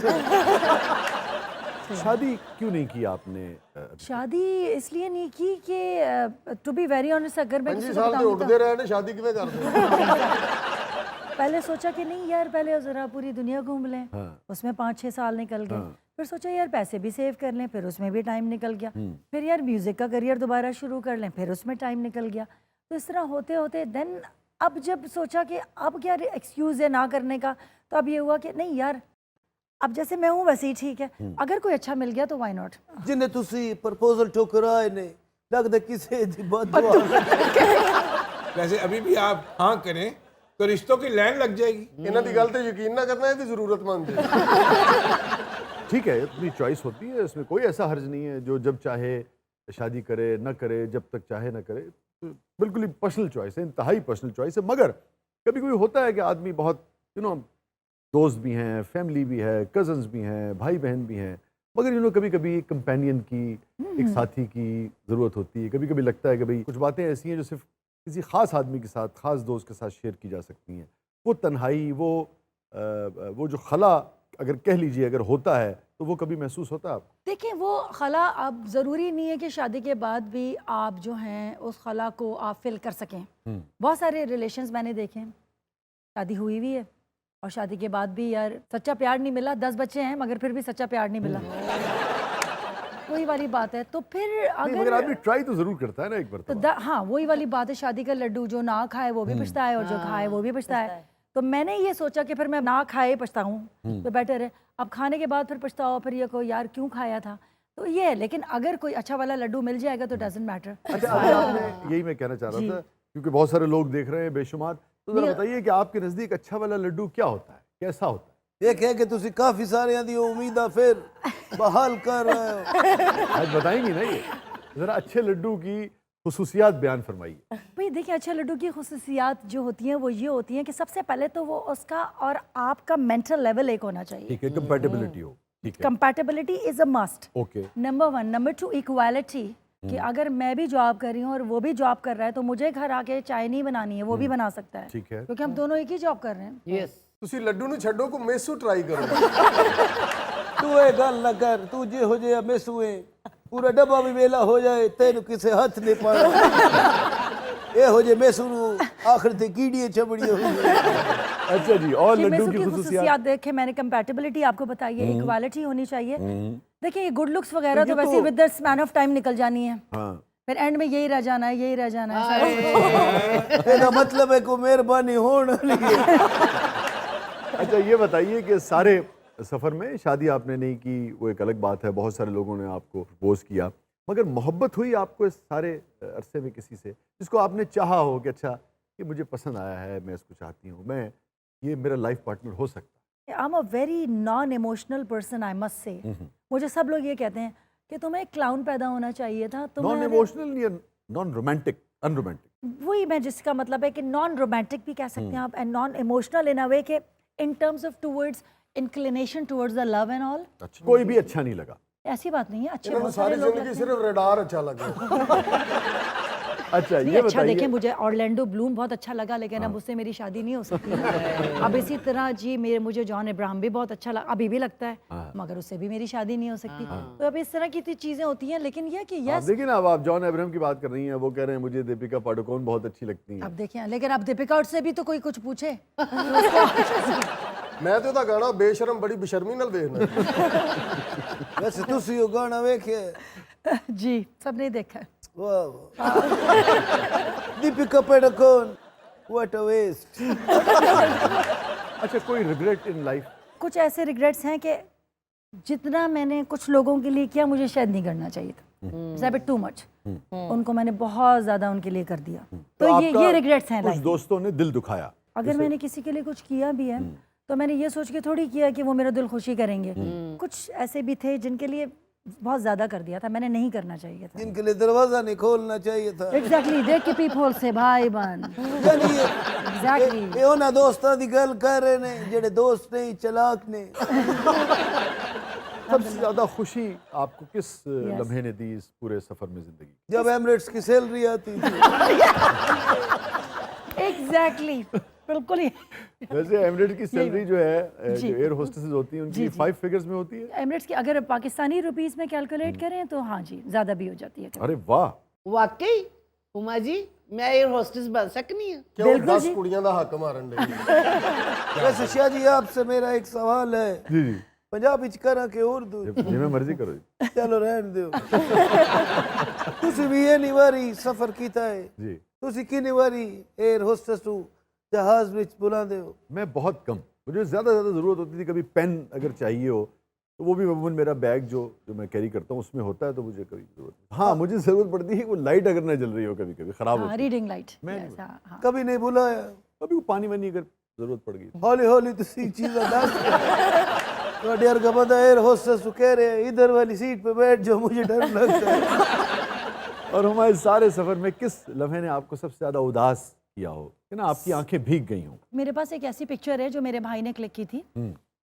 [SPEAKER 1] शादी क्यों नहीं की आपने?
[SPEAKER 2] शादी इसलिए नहीं की कि टू बी वेरी ऑनेस्ट अगर मैं
[SPEAKER 4] 5
[SPEAKER 2] किसी को
[SPEAKER 4] साल से
[SPEAKER 2] बताऊं
[SPEAKER 4] उठते रहे ने, शादी किवें कर दे?
[SPEAKER 2] पहले सोचा कि नहीं यार पहले जरा पूरी दुनिया घूम लें। उसमें 5-6 साल निकल गए। फिर सोचा यार पैसे भी सेव कर लें, फिर उसमें भी टाइम निकल गया। फिर यार म्यूजिक का करियर दोबारा शुरू कर लें, फिर उसमें टाइम निकल गया। तो इस तरह होते होते देन अब जब सोचा कि अब क्या एक्सक्यूज है ना करने का, तो अब ये हुआ कि नहीं यार अब जैसे मैं हूँ वैसे ही ठीक है, अगर कोई अच्छा मिल गया तो व्हाई नॉट।
[SPEAKER 3] जिन्हें तुसी प्रपोजल ठुकराए ने लगदा किसे दी बददुआ।
[SPEAKER 7] वैसे अभी भी आप हाँ करें तो रिश्तों की लाइन लग जाएगी।
[SPEAKER 4] इन्हां दी गल ते यकीन ना करना, ये भी जरूरतमंद है।
[SPEAKER 1] ठीक है, अपनी चॉइस होती है, इसमें कोई ऐसा हर्ज नहीं है। जो जब चाहे शादी करे न करे, जब तक चाहे न करे, तो बिल्कुल ही पर्सनल चॉइस है, इंतहाई पर्सनल चॉइस है। मगर कभी कोई होता है कि आदमी बहुत दोस्त भी हैं, फैमिली भी है, कजन्स भी हैं, भाई बहन भी हैं, मगर कभी कभी एक कंपेनियन की, एक साथी की ज़रूरत होती है। कभी कभी लगता है कि भाई कुछ बातें ऐसी हैं जो सिर्फ किसी ख़ास आदमी के साथ, ख़ास दोस्त के साथ शेयर की जा सकती हैं। वो तन्हाई, वो जो खला अगर कह लीजिए अगर होता है तो वो कभी महसूस होता है आपको?
[SPEAKER 2] देखिए वो खला अब ज़रूरी नहीं है कि शादी के बाद भी आप जो हैं उस खला को आप फिल कर सकें। बहुत सारे रिलेशंस मैंने देखे हैं, शादी हुई भी है और शादी के बाद भी यार सच्चा प्यार नहीं मिला। 10 बच्चे हैं मगर फिर भी सच्चा प्यार नहीं मिला। वही वाली बात है। तो फिर
[SPEAKER 1] नहीं, मगर आदमी ट्राई तो जरूर करता है ना एक बार
[SPEAKER 2] तो हाँ वही वाली बात है, शादी का लड्डू जो ना खाए वो भी पछताए और जो खाए वो भी पछताए। तो मैंने ये सोचा कि फिर मैं ना खाए पछताऊं तो बेटर है। अब खाने के बाद फिर पछताओ, फिर ये को यार क्यों खाया था, तो ये है। लेकिन अगर कोई अच्छा वाला लड्डू मिल जाएगा तो डजंट मैटर।
[SPEAKER 1] अच्छा, अगर आपने, यही मैं कहना चाह रहा था, क्योंकि बहुत सारे लोग देख रहे हैं बेशुमार, तो जरा बताइए कि आपके नजदीक अच्छा वाला लड्डू क्या होता है, कैसा होता है?
[SPEAKER 3] ये कह के तुसी काफी सारे दी उम्मीद फिर बहाल कर रहे हो।
[SPEAKER 1] आज बताएंगी ना ये, जरा अच्छे लड्डू की खुसूसियात बयान फरमाइए।
[SPEAKER 2] भाई देखिए, अच्छे लड्डू की खुसूसियात जो होती हैं वो ये होती हैं कि सबसे पहले तो वो उसका और आपका मेंटल लेवल एक होना चाहिए।
[SPEAKER 1] ठीक है, कंपैटिबिलिटी हो, ठीक है,
[SPEAKER 2] compatibility is a must,
[SPEAKER 1] okay.
[SPEAKER 2] Number 1। Number 2 equality, कि अगर मैं भी जॉब कर रही हूँ और वो भी जॉब कर रहा है तो मुझे घर आके चाय नहीं बनानी है, वो भी बना सकता है,
[SPEAKER 1] ठीक है।
[SPEAKER 2] क्योंकि हम दोनों एक ही जॉब कर रहे हैं।
[SPEAKER 6] यस
[SPEAKER 4] ਤੁਸੀਂ ਲੱਡੂ ਨੂੰ ਛੱਡੋ ਕੋ ਮੇਸੂ ਟਰਾਈ ਕਰੋ।
[SPEAKER 3] तू ये गल न कर, तू जे हो जाए मेसूए पूरा डब्बा भी वेला हो जाए तेन किसे हाथ नहीं पाना। ये हो जाए मेसू आखिर ते कीड़िए चबड़िए हो जाए।
[SPEAKER 1] अच्छा जी, और
[SPEAKER 2] कि
[SPEAKER 1] लड्डू
[SPEAKER 2] मेसू
[SPEAKER 1] की
[SPEAKER 2] की
[SPEAKER 1] खुसूसियात?
[SPEAKER 2] खुसूसियात देखे मैंने, कंपैटिबिलिटी आपको बताई है, इक्वालिटी होनी चाहिए। देखिए ये गुड लुक्स वगैरह तो वैसे with the span of time निकल जानी है,
[SPEAKER 1] हाँ,
[SPEAKER 2] फिर एंड में यही रह जाना है, यही रह जाना है।
[SPEAKER 3] ਇਹਦਾ मतलब है को मेहरबानी होने वाली है।
[SPEAKER 1] अच्छा ये बताइए कि सारे सफ़र में शादी आपने नहीं की, वो एक अलग बात है, बहुत सारे लोगों ने आपको प्रपोज किया, मगर मोहब्बत हुई आपको इस सारे अरसे में किसी से जिसको आपने चाहा हो कि अच्छा ये मुझे पसंद आया है, मैं इसको चाहती हूँ, मैं ये मेरा लाइफ पार्टनर हो सकता है?
[SPEAKER 2] आई am a very non emotional person, I must say. मुझे सब लोग ये कहते हैं कि तुम्हें एक क्लाउन पैदा होना चाहिए था,
[SPEAKER 1] नॉन
[SPEAKER 2] तुम्हें
[SPEAKER 1] इमोशनल या नॉन रोमांटिक, अनरोमांटिक?
[SPEAKER 2] वही मैं, जिसका मतलब है कि नॉन रोमांटिक भी कह सकते हैं आप, एंड नॉन इमोशनल इन अ वे के in terms of towards inclination towards the love and all.
[SPEAKER 1] अच्छा, कोई भी अच्छा नहीं लगा?
[SPEAKER 2] ऐसी बात नहीं है, अच्छे
[SPEAKER 4] ਇਹਨਾਂ ਨੂੰ
[SPEAKER 2] बहुत सारे
[SPEAKER 4] ਸਾਰੀ
[SPEAKER 2] लोग
[SPEAKER 4] ਜ਼ਿੰਦਗੀ
[SPEAKER 2] लगते हैं।
[SPEAKER 4] ਸਿਰਫ ਰਡਾਰ अच्छा लगा।
[SPEAKER 1] अच्छा
[SPEAKER 2] नहीं,
[SPEAKER 1] ये
[SPEAKER 2] अच्छा
[SPEAKER 1] बताइए,
[SPEAKER 2] देखें, मुझे ऑरलैंडो ब्लूम बहुत अच्छा लगा, लेकिन अब उससे मेरी शादी नहीं हो सकती। अब इसी तरह जी मुझे जॉन अब्राहम भी बहुत अच्छा लगा, अभी भी लगता है, मगर उससे भी मेरी शादी नहीं हो सकती। तो अब इस तरह की चीजें होती हैं, लेकिन यह कि
[SPEAKER 1] आप
[SPEAKER 2] यस,
[SPEAKER 1] देखिए ना, अब आप जॉन अब्राहम की बात कर रही हैं, वो कह रहे हैं मुझे दीपिका पाडुकोण बहुत अच्छी लगती हैं।
[SPEAKER 2] अब देखिए, लेकिन अब दीपिका और से भी तो कोई कुछ पूछे।
[SPEAKER 4] ਮੈਂ ਤੇ ਉਹਦਾ ਗਾਣਾ ਬੇਸ਼ਰਮ ਬੜੀ ਬੇਸ਼ਰਮੀ ਨਾਲ ਵੇਖਣਾ।
[SPEAKER 3] वैसे तुसी यो गाना वेखे?
[SPEAKER 2] जी, सब नहीं देखा है।
[SPEAKER 3] वाह वाह। Deepika Padukone, what a waste.
[SPEAKER 1] अच्छा, कोई रिग्रेट इन लाइफ?
[SPEAKER 2] कुछ ऐसे रिग्रेट्स हैं कि जितना मैंने कुछ लोगों के लिए किया मुझे शायद नहीं करना चाहिए था, टू मच। उनको मैंने बहुत ज्यादा उनके लिए कर दिया, तो
[SPEAKER 1] आपका
[SPEAKER 2] ये रिग्रेट्स हैं
[SPEAKER 1] कुछ
[SPEAKER 2] लाइफ।
[SPEAKER 1] दोस्तों ने दिल दुखाया?
[SPEAKER 2] अगर मैंने किसी के लिए कुछ किया भी है तो मैंने ये सोच के थोड़ी किया कि वो मेरा दिल खुशी करेंगे। कुछ ऐसे भी थे जिनके लिए बहुत ज्यादा कर दिया था, मैंने नहीं करना चाहिए था।
[SPEAKER 3] इनके लिए दरवाजा नहीं खोलना चाहिए था।
[SPEAKER 2] एग्जैक्टली, देख के पीप होल से भाई बन।
[SPEAKER 3] यानी
[SPEAKER 2] एग्जैक्टली,
[SPEAKER 3] ये उन्हां दोस्तां दी गल कर रहे ने जेड़े दोस्त नहीं चलाक ने।
[SPEAKER 1] सबसे ज्यादा खुशी आपको किस लम्हे ने दी इस पूरे सफर में जिंदगी?
[SPEAKER 3] जब एमिरेट्स की सैलरी आती थी।
[SPEAKER 2] एग्जैक्टली, बिल्कुल ही।
[SPEAKER 1] वैसे एमिरेट की सैलरी जो है,
[SPEAKER 2] जी।
[SPEAKER 1] जो एयर होस्टेसेस होती हैं, उनकी
[SPEAKER 2] जी, जी।
[SPEAKER 1] 5 फिगर्स में होती है?
[SPEAKER 2] एमिरेट्स की अगर पाकिस्तानी रुपीस में कैलकुलेट करें तो हाँ जी, ज्यादा भी हो जाती है।
[SPEAKER 1] अरे वाह,
[SPEAKER 6] वाकई उमा जी मैं एयर होस्टेस बन सकनी है?
[SPEAKER 4] ਕਿਉਂ
[SPEAKER 2] ਬਿਲਕੁਲ
[SPEAKER 4] 10
[SPEAKER 2] ਜੀ।
[SPEAKER 4] ਕੁੜੀਆਂ ਦਾ ਹੱਕ ਮਾਰਨ ਦੇ?
[SPEAKER 3] वैसे शाह जी आपसे मेरा एक सवाल है,
[SPEAKER 1] जी जी,
[SPEAKER 3] पंजाबी च करा के उर्दू?
[SPEAKER 1] जिवें मर्जी करो जी।
[SPEAKER 3] चलो रहन दो। तुसी भी ये निवारी सफर कीता है,
[SPEAKER 1] जी,
[SPEAKER 3] तुसी कितनी बारी एयर होस्टेस को जहाज विच बुलांदे हो?
[SPEAKER 1] मैं बहुत कम, मुझे ज़्यादा ज़रूरत होती थी, कभी पेन अगर चाहिए हो तो वो भी अमूमन मेरा बैग जो मैं कैरी करता हूँ उसमें होता है, तो मुझे कभी ज़रूरत, हाँ मुझे ज़रूरत पड़ती है वो लाइट अगर ना जल रही हो, कभी कभी ख़राब
[SPEAKER 2] हाँ,
[SPEAKER 1] होती है,
[SPEAKER 2] रीडिंग लाइट।
[SPEAKER 1] मैं
[SPEAKER 2] Yes, हाँ, हाँ।
[SPEAKER 3] कभी नहीं बुलाया?
[SPEAKER 1] कभी वो पानी वानी अगर ज़रूरत पड़ गई।
[SPEAKER 3] हौली हौली तुसी चीज़ां दस ਤੁਹਾਡੇ ਵਰਗਾ ਬੰਦਾ एयर होस्टेस को कह रहे हैं इधर वाली सीट पे बैठ जाओ, मुझे डर लगता है।
[SPEAKER 1] और हमारे सारे सफ़र में किस लम्हे ने आपको सबसे ज़्यादा उदास किया हो कि ना आपकी आंखें भीग गई हों?
[SPEAKER 2] मेरे पास एक ऐसी पिक्चर है जो मेरे भाई ने क्लिक की थी,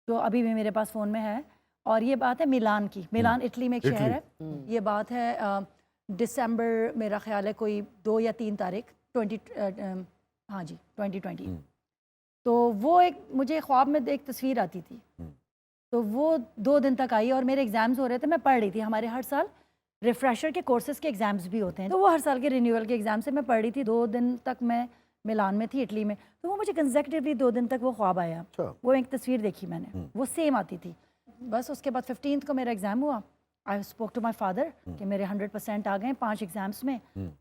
[SPEAKER 2] जो अभी भी मेरे पास फ़ोन में है, और ये बात है मिलान की। मिलान इटली में एक शहर है। ये बात है दिसंबर, मेरा ख्याल है कोई 2 या 3 तारीख 2020। तो वो एक मुझे ख्वाब में एक तस्वीर आती थी, तो वो 2 दिन तक आई और मेरे एग्ज़ाम्स हो रहे थे, मैं पढ़ रही थी। हमारे हर साल रिफ्रेशर के कोर्सेज़ के एग्ज़ाम्स भी होते हैं, तो वो हर साल के रिन्यूअल के एग्ज़ाम से मैं पढ़ रही थी। 2 दिन तक मैं मिलान में थी, इटली में, तो वो मुझे कंसेक्टिवली 2 दिन तक वो ख्वाब आया।
[SPEAKER 1] अच्छा।
[SPEAKER 2] वो एक तस्वीर देखी मैंने, वो सेम आती थी। बस उसके बाद 15th को मेरा एग्ज़ाम हुआ, I spoke to my father कि मेरे 100% आ गए 5 एग्जाम्स में,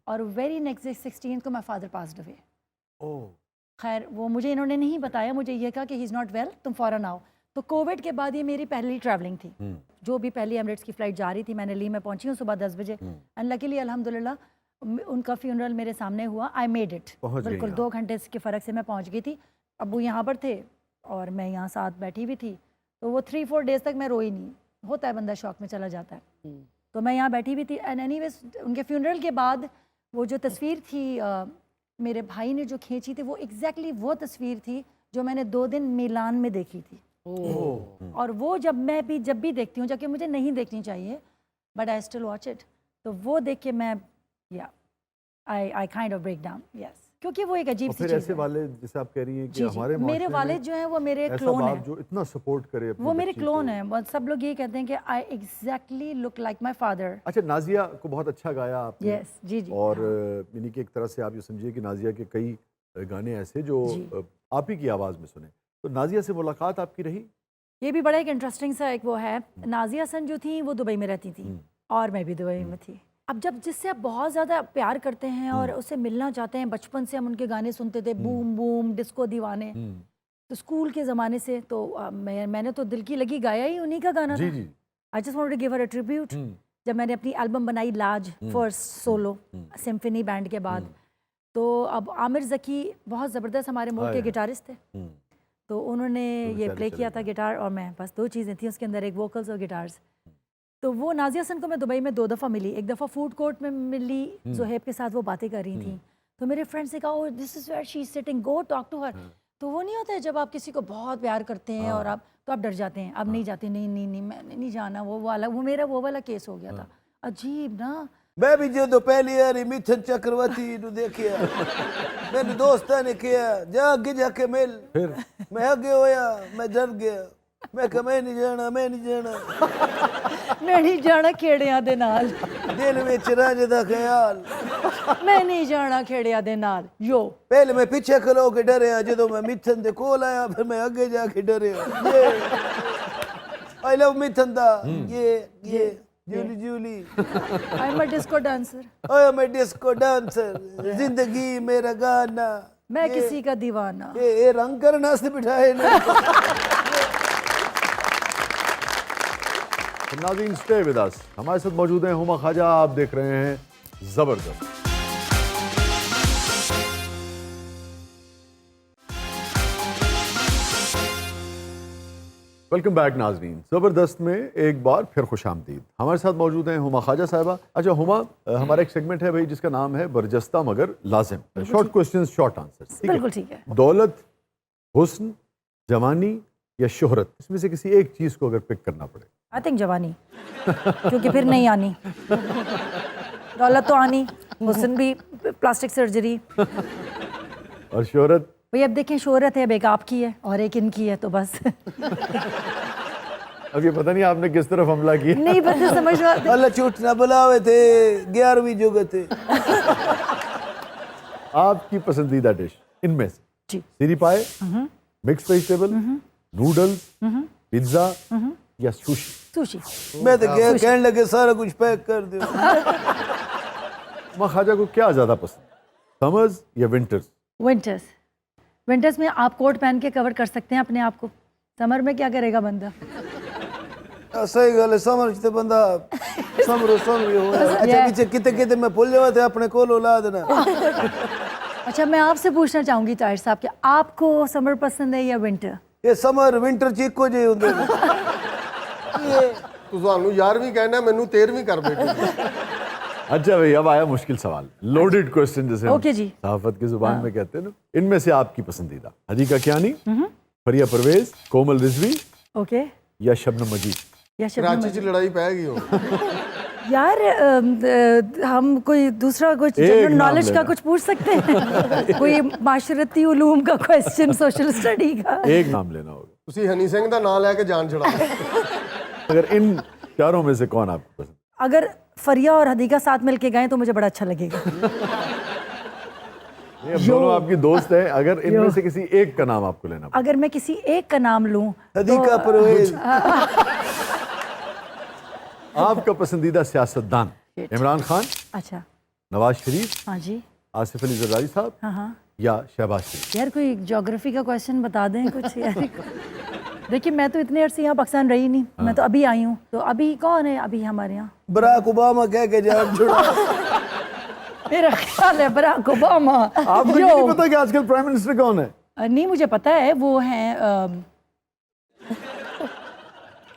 [SPEAKER 2] और वेरी नेक्स्ट डे 16 को माई फादर पास्ड अवे। खैर वो मुझे इन्होंने नहीं बताया, मुझे ये कहा कि ही इज़ नॉट वेल, तुम फ़ौरन आओ। तो कोविड के बाद ये मेरी पहली ट्रैवलिंग थी। जो भी पहली एमिरेट्स की फ़्लाइट जा रही थी, मैंने ली में पहुंची हूँ सुबह 10 बजे, एंड लकीली अल्हम्दुलिल्लाह उनका फ्यूनरल मेरे सामने हुआ। आई मेड इट,
[SPEAKER 1] पहुंच गई
[SPEAKER 2] बिल्कुल
[SPEAKER 1] आप।
[SPEAKER 2] 2 घंटे के फ़र्क से मैं पहुँच गई थी। अबू यहाँ पर थे और मैं यहाँ साथ बैठी हुई थी, तो वो 3-4 डेज़ तक मैं रोई नहीं। होता है, बंदा शौक में चला जाता है। तो मैं यहाँ बैठी हुई थी, एंड एनीवेज उनके फ्यूनरल के बाद वो जो तस्वीर थी मेरे भाई ने जो खींची थी, वो एग्जैक्टली वो तस्वीर थी जो मैंने 2 दिन मिलान में देखी थी। और वो जब भी देखती हूँ, जबकि मुझे नहीं देखनी चाहिए, but I still watch it, तो वो देख के मैं I kind of break down, yes, क्योंकि वो एक अजीब
[SPEAKER 1] और
[SPEAKER 2] सी
[SPEAKER 1] फिर
[SPEAKER 2] चीज़
[SPEAKER 1] ऐसे
[SPEAKER 2] है।
[SPEAKER 1] वाले जैसे आप कह रही हैं कि
[SPEAKER 2] जी, जी।
[SPEAKER 1] हमारे
[SPEAKER 2] मेरे
[SPEAKER 1] माशरे
[SPEAKER 2] वालिद
[SPEAKER 1] में
[SPEAKER 2] जो हैं वो मेरे
[SPEAKER 1] ऐसा
[SPEAKER 2] क्लोन
[SPEAKER 1] बाप
[SPEAKER 2] हैं,
[SPEAKER 1] जो इतना सपोर्ट करे अपनी
[SPEAKER 2] वो मेरे
[SPEAKER 1] बच्ची
[SPEAKER 2] क्लोन
[SPEAKER 1] को।
[SPEAKER 2] हैं। बहुत सब लोग ये कहते हैं कि आई exactly look like my father.
[SPEAKER 1] अच्छा, नाजिया को बहुत अच्छा गाया आपने।
[SPEAKER 2] यस, जी जी।
[SPEAKER 1] और
[SPEAKER 2] हाँ।
[SPEAKER 1] यानी कि एक तरह से आप ये समझिए कि नाजिया के कई गाने ऐसे जो
[SPEAKER 2] जी।
[SPEAKER 1] आप ही की आवाज़ में सुने। तो नाजिया से मुलाकात आपकी रही?
[SPEAKER 2] ये भी बड़ा एक इंटरेस्टिंग सा एक वो है। नाजिया हसन जो थी वो दुबई में रहती थी और मैं भी दुबई में थी। अब जब जिससे आप बहुत ज़्यादा प्यार करते हैं और उससे मिलना चाहते हैं, बचपन से हम उनके गाने सुनते थे, बूम बूम, डिस्को दीवाने, तो स्कूल के ज़माने से, तो मैंने तो दिल की लगी गाया ही उन्हीं का गाना
[SPEAKER 1] जी
[SPEAKER 2] था।
[SPEAKER 1] जी।
[SPEAKER 2] I just wanted to give her a tribute. जब मैंने अपनी एल्बम बनाई लाज, फर्स्ट सोलो सिम्फनी बैंड के बाद, तो अब आमिर ज़की बहुत ज़बरदस्त हमारे मुल्क के गिटारिस्ट थे, तो उन्होंने
[SPEAKER 1] तो
[SPEAKER 2] ये
[SPEAKER 1] बेचारे
[SPEAKER 2] प्ले
[SPEAKER 1] चले
[SPEAKER 2] किया था गिटार और मैं, बस 2 चीज़ें थी उसके अंदर, एक वोकल्स और गिटार्स। तो वो नाजिया हसन को मैं दुबई में 2 दफ़ा मिली। एक दफ़ा फूड कोर्ट में मिली, जोहेब के साथ वो बातें कर रही थी, तो मेरे फ्रेंड्स ने कहा, oh this is where she is sitting, go talk to her. तो वो नहीं होता है जब आप किसी को बहुत प्यार करते हैं और आप तो आप डर जाते हैं, अब नहीं जाते, नहीं नहीं नहीं मैंने नहीं जाना, वो मेरा वो वाला केस हो गया था। अजीब ना।
[SPEAKER 3] मैं भी जो पहली बारी मिथुन चक्रवर्ती नु देखिया, मेरे दोस्तां ने किया जा आगे जाके मिल,
[SPEAKER 1] फिर
[SPEAKER 3] मैं आगे होया, मैं डर गया, मैं कहा मैं नहीं जाना, मैं नहीं जाना,
[SPEAKER 2] मैं नहीं जाना खेड़ियां दे नाल,
[SPEAKER 3] दिल विच रांझ दा ख्याल।
[SPEAKER 2] मैं नहीं जाना खेड़ियां दे नाल। यो
[SPEAKER 3] पहले मैं पीछे खलो के डरिया, जो मैं मिथुन दे कोल आया, फिर मैं आगे जाके डरिया। ये आई लव मिथुन दा, ये Julie Julie,
[SPEAKER 2] I am a disco dancer,
[SPEAKER 3] ओए मैं डिस्को डांसर, जिंदगी मेरा गाना,
[SPEAKER 2] मैं किसी का दीवाना।
[SPEAKER 3] ये रंग करना से बिठाए ने।
[SPEAKER 1] नाज़रीन स्टे विद अस, हमारे साथ मौजूद हैं हुमा ख्वाजा। आप देख रहे हैं ज़बरदस्त। वेलकम बैक नाज़रीन। ज़बरदस्त में एक बार फिर खुशामदीद। हमारे साथ मौजूद हैं हुमा ख्वाजा साहिबा। अच्छा हुमा, हमारा एक सेगमेंट है भाई जिसका नाम है बरजस्ता मगर लाजिम, शॉर्ट क्वेश्चंस शॉर्ट आंसर्स।
[SPEAKER 2] बिल्कुल ठीक है।
[SPEAKER 1] दौलत, हुस्न, जवानी या शोहरत, इसमें से किसी एक चीज़ को अगर पिक करना पड़े?
[SPEAKER 2] आई थिंक जवानी, क्योंकि फिर नहीं आनी। दौलत तो आनी, हुस्न भी प्लास्टिक सर्जरी,
[SPEAKER 1] और शोहरत?
[SPEAKER 2] भाई अब देखें, शोहरत है, अब एक आपकी है और एक इनकी है, तो बस
[SPEAKER 1] अब ये पता नहीं आपने किस तरफ हमला किया।
[SPEAKER 2] नहीं पता, समझ रहा।
[SPEAKER 3] अल्लाह झूठ ना बुलावे थे, 11वीं जुगत थे।
[SPEAKER 1] आपकी पसंदीदा डिश इनमें से?
[SPEAKER 2] जी।
[SPEAKER 1] सीरी पाए, मिक्स वेजिटेबल, नूडल्स, पिज्जा या सुशी?
[SPEAKER 2] सुशी।
[SPEAKER 3] मैं तो कहने लगे सारा कुछ पैक कर दो।
[SPEAKER 1] हुमा ख्वाजा को क्या ज्यादा पसंद, समर्स या विंटर्स?
[SPEAKER 2] विंटर्स। विंटर्स में आप कोट पहन के कवर कर सकते हैं अपने आप को, समर में क्या करेगा बंदा?
[SPEAKER 3] सही गल है, समर ते बंदा समरो हो। अच्छा पीछे किते मैं भूल जावा थे अपने कोल औलाद ना।
[SPEAKER 2] अच्छा, मैं आपसे पूछना चाहूंगी ताहिर साहब कि आपको समर पसंद है या विंटर?
[SPEAKER 3] ये समर विंटर च इको जे हुंदे ने।
[SPEAKER 4] ਤੂੰ ਸਾਨੂੰ 11ਵੀਂ कहना, मैनू 13वीं कर बेटी।
[SPEAKER 1] अच्छा भाई, अब आया मुश्किल सवाल, लोडेड क्वेश्चन जैसे
[SPEAKER 2] ओके जी।
[SPEAKER 1] सहाफत की जुबान में कहते हैं ना। इनमें से आपकी पसंदीदा, हदीका कियानी, फरिया परवेज, कोमल रिजवी
[SPEAKER 2] ओके
[SPEAKER 1] या शबनम मजीद?
[SPEAKER 2] या शबनम
[SPEAKER 4] कराची
[SPEAKER 2] मजीद?
[SPEAKER 4] च लड़ाई पैगी हो।
[SPEAKER 2] यार हम कोई दूसरा कुछ
[SPEAKER 1] एक
[SPEAKER 2] जनरल
[SPEAKER 1] नाम
[SPEAKER 2] नॉलेज का
[SPEAKER 1] लेना।
[SPEAKER 2] कुछ पूछ सकते हैं? कोई माशरती उलूम का क्वेश्चन, सोशल स्टडी का?
[SPEAKER 1] एक नाम लेना होगा।
[SPEAKER 4] ਤੁਸੀਂ ਹਨੀ ਸਿੰਘ ਦਾ ਨਾਂ ਲੈ ਕੇ ਜਾਨ ਛੁਡਾ।
[SPEAKER 1] अगर इन चारों में से कौन आपको पसंद?
[SPEAKER 2] अगर फरिया और हदीका साथ मिलके गए तो मुझे बड़ा अच्छा लगेगा।
[SPEAKER 1] ये अब दोनों आपकी दोस्त हैं, अगर इनमें से किसी एक का नाम आपको लेना पड़े।
[SPEAKER 2] अगर मैं किसी एक का नाम लूं
[SPEAKER 3] हदीका परवेज।
[SPEAKER 1] आपका पसंदीदा सियासतदान इमरान खान,
[SPEAKER 2] अच्छा,
[SPEAKER 1] नवाज शरीफ,
[SPEAKER 2] हाँ जी,
[SPEAKER 1] आसिफ अली जरदारी साहब
[SPEAKER 2] हाँ हाँ।
[SPEAKER 1] या शहबाज शरीफ?
[SPEAKER 2] यार कोई ज्योग्राफी का क्वेश्चन बता दें कुछ यार। देखिए मैं तो इतने अर्से यहाँ पाकिस्तान रही नहीं, मैं तो अभी आई हूँ, तो अभी कौन है अभी हमारे यहाँ?
[SPEAKER 3] बराक ओबामा कह के जान छुड़ा।
[SPEAKER 2] मेरा ख्याल है बराक ओबामा।
[SPEAKER 1] आपको ये नहीं पता कि आजकल प्राइम मिनिस्टर कौन है?
[SPEAKER 2] नहीं मुझे पता है, वो हैं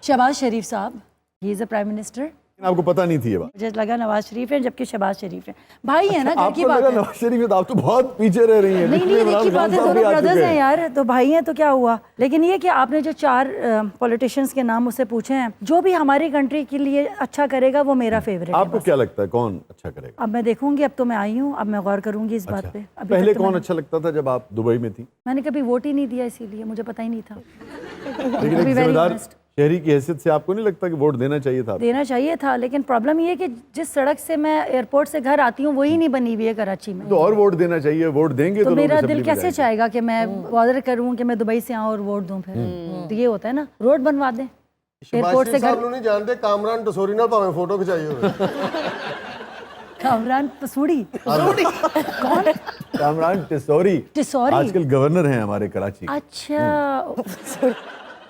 [SPEAKER 2] शहबाज शरीफ साहब, he is a prime minister.
[SPEAKER 1] आपको पता नहीं थी ये बात?
[SPEAKER 2] मुझे लगा नवाज शरीफ है, जबकि शहबाज शरीफ है। भाई है ना, घर की
[SPEAKER 1] आपको
[SPEAKER 2] बात
[SPEAKER 1] लगा
[SPEAKER 2] है।
[SPEAKER 1] नवाज शरीफ है तो आप तो बहुत पीछे रह रही हैं।
[SPEAKER 2] नहीं नहीं,
[SPEAKER 1] इमरान
[SPEAKER 2] एक ही
[SPEAKER 1] खान
[SPEAKER 2] बात है,
[SPEAKER 1] साहब भी
[SPEAKER 2] दोनों
[SPEAKER 1] आ
[SPEAKER 2] ब्रदर्स
[SPEAKER 1] चुके
[SPEAKER 2] हैं यार, तो भाई हैं तो क्या हुआ। लेकिन ये कि आपने जो 4 पॉलिटिशियंस के नाम मुझसे पूछे हैं, जो भी हमारी कंट्री के लिए अच्छा करेगा वो मेरा फेवरेट है।
[SPEAKER 1] आपको क्या लगता है कौन अच्छा करेगा?
[SPEAKER 2] अब मैं देखूंगी, अब तो मैं आई हूँ, अब मैं गौर करूंगी इस बात पे। अभी
[SPEAKER 1] पहले
[SPEAKER 2] तक तो
[SPEAKER 1] कौन
[SPEAKER 2] मैंने-
[SPEAKER 1] अच्छा लगता था जब आप दुबई में थी?
[SPEAKER 2] मैंने कभी वोट ही नहीं दिया, इसीलिए मुझे पता ही नहीं था।
[SPEAKER 1] लेकिन
[SPEAKER 2] To be
[SPEAKER 1] एक
[SPEAKER 2] very
[SPEAKER 1] जिम्मेदार
[SPEAKER 2] honest.
[SPEAKER 1] शहरी की हैसियत से आपको नहीं लगता कि वोट देना चाहिए था?
[SPEAKER 2] देना चाहिए था, लेकिन प्रॉब्लम ये है कि जिस सड़क से मैं एयरपोर्ट से घर आती हूँ वही नहीं बनी हुई है कराची में।
[SPEAKER 1] तो और वोट देना चाहिए, वोट देंगे
[SPEAKER 2] तो
[SPEAKER 1] लोग
[SPEAKER 2] मेरा
[SPEAKER 1] असेंबली
[SPEAKER 2] दिल
[SPEAKER 1] में
[SPEAKER 2] कैसे
[SPEAKER 1] जाएंगे।
[SPEAKER 2] चाहेगा कि मैं ऑर्डर करूँ कि मैं दुबई से आऊँ और वोट दूँ फिर? तो ये होता है ना, रोड बनवा दें एयरपोर्ट से घर।
[SPEAKER 4] नहीं जानते कामरान टसोरी ना भावे फोटो खिंचाई हो।
[SPEAKER 2] कामरान पसूड़ी कौन?
[SPEAKER 1] कामरान टिसौरी
[SPEAKER 2] टिसौरी?
[SPEAKER 1] आजकल गवर्नर हैं हमारे कराची के।
[SPEAKER 2] अच्छा,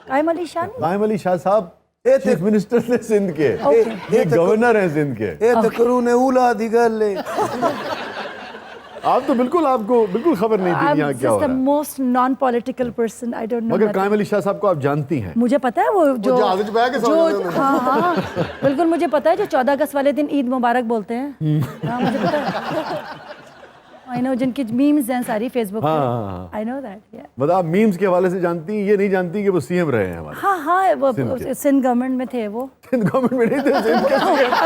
[SPEAKER 2] कायम अली शाह नहीं?
[SPEAKER 1] कायम अली शाह साहब चीफ मिनिस्टर थे सिंध के, ये गवर्नर हैं सिंध के।
[SPEAKER 3] ये तो करूने उला दी गल है।
[SPEAKER 1] आप तो बिल्कुल, आपको बिल्कुल खबर नहीं थी
[SPEAKER 2] I'm
[SPEAKER 1] यहाँ क्या हो
[SPEAKER 2] just the
[SPEAKER 1] रहा है।
[SPEAKER 2] most non-political person. I don't know.
[SPEAKER 1] मगर
[SPEAKER 2] that-
[SPEAKER 1] कायम अली शाह साहब को आप जानती हैं?
[SPEAKER 2] मुझे पता है वो जो
[SPEAKER 4] जहाज में बैठ के सो जाते हैं।
[SPEAKER 2] हाँ हाँ बिल्कुल मुझे पता है, जो 14 अगस्त वाले दिन ईद मुबारक बोलते हैं। हाँ मुझे पता है। आई नो, जिनकी मीम्स हैं सारी फेसबुक
[SPEAKER 1] हाँ,
[SPEAKER 2] पे।
[SPEAKER 1] हाँ, हाँ।
[SPEAKER 2] I know that.
[SPEAKER 1] मतलब आप मीम्स के हवाले से जानती हैं, ये नहीं जानती कि वो सीएम रहे हैं हमारे?
[SPEAKER 2] हाँ हाँ, वो
[SPEAKER 1] सिंध के।
[SPEAKER 2] सिंध गवर्नमेंट में थे वो।
[SPEAKER 1] सिंध गवर्नमेंट में नहीं थे, सिंध के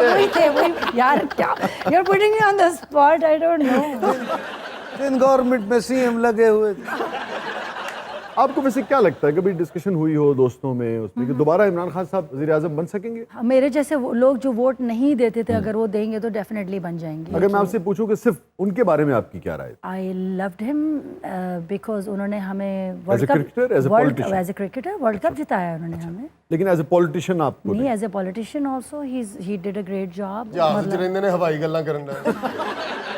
[SPEAKER 2] वही थे वही। यार क्या, you are putting me on the spot, I don't know.
[SPEAKER 3] इन गवर्नमेंट में सीएम लगे हुए थे।
[SPEAKER 1] आपको वैसे क्या लगता है, कभी डिस्कशन हुई हो दोस्तों में उसमें कि दोबारा इमरान खान साहब वज़ीर-ए-आज़म बन सकेंगे?
[SPEAKER 2] मेरे जैसे लोग जो वोट नहीं देते थे, अगर वो देंगे तो डेफिनेटली बन जाएंगे।
[SPEAKER 1] अगर मैं आपसे पूछूं कि सिर्फ उनके बारे में आपकी क्या राय है?
[SPEAKER 2] आई लव्ड हिम बिकॉज उन्होंने हमें
[SPEAKER 1] As a
[SPEAKER 2] world cup,
[SPEAKER 1] cricketer, as a politician?
[SPEAKER 2] As a cricketer world cup जिताया उन्होंने हमें।
[SPEAKER 1] लेकिन एज ए पॉलिटिशियन आपको
[SPEAKER 2] नहीं, as a politician also he did a great job.
[SPEAKER 4] जहाज च रहिंदे ने हवाई गल्लां करन दा।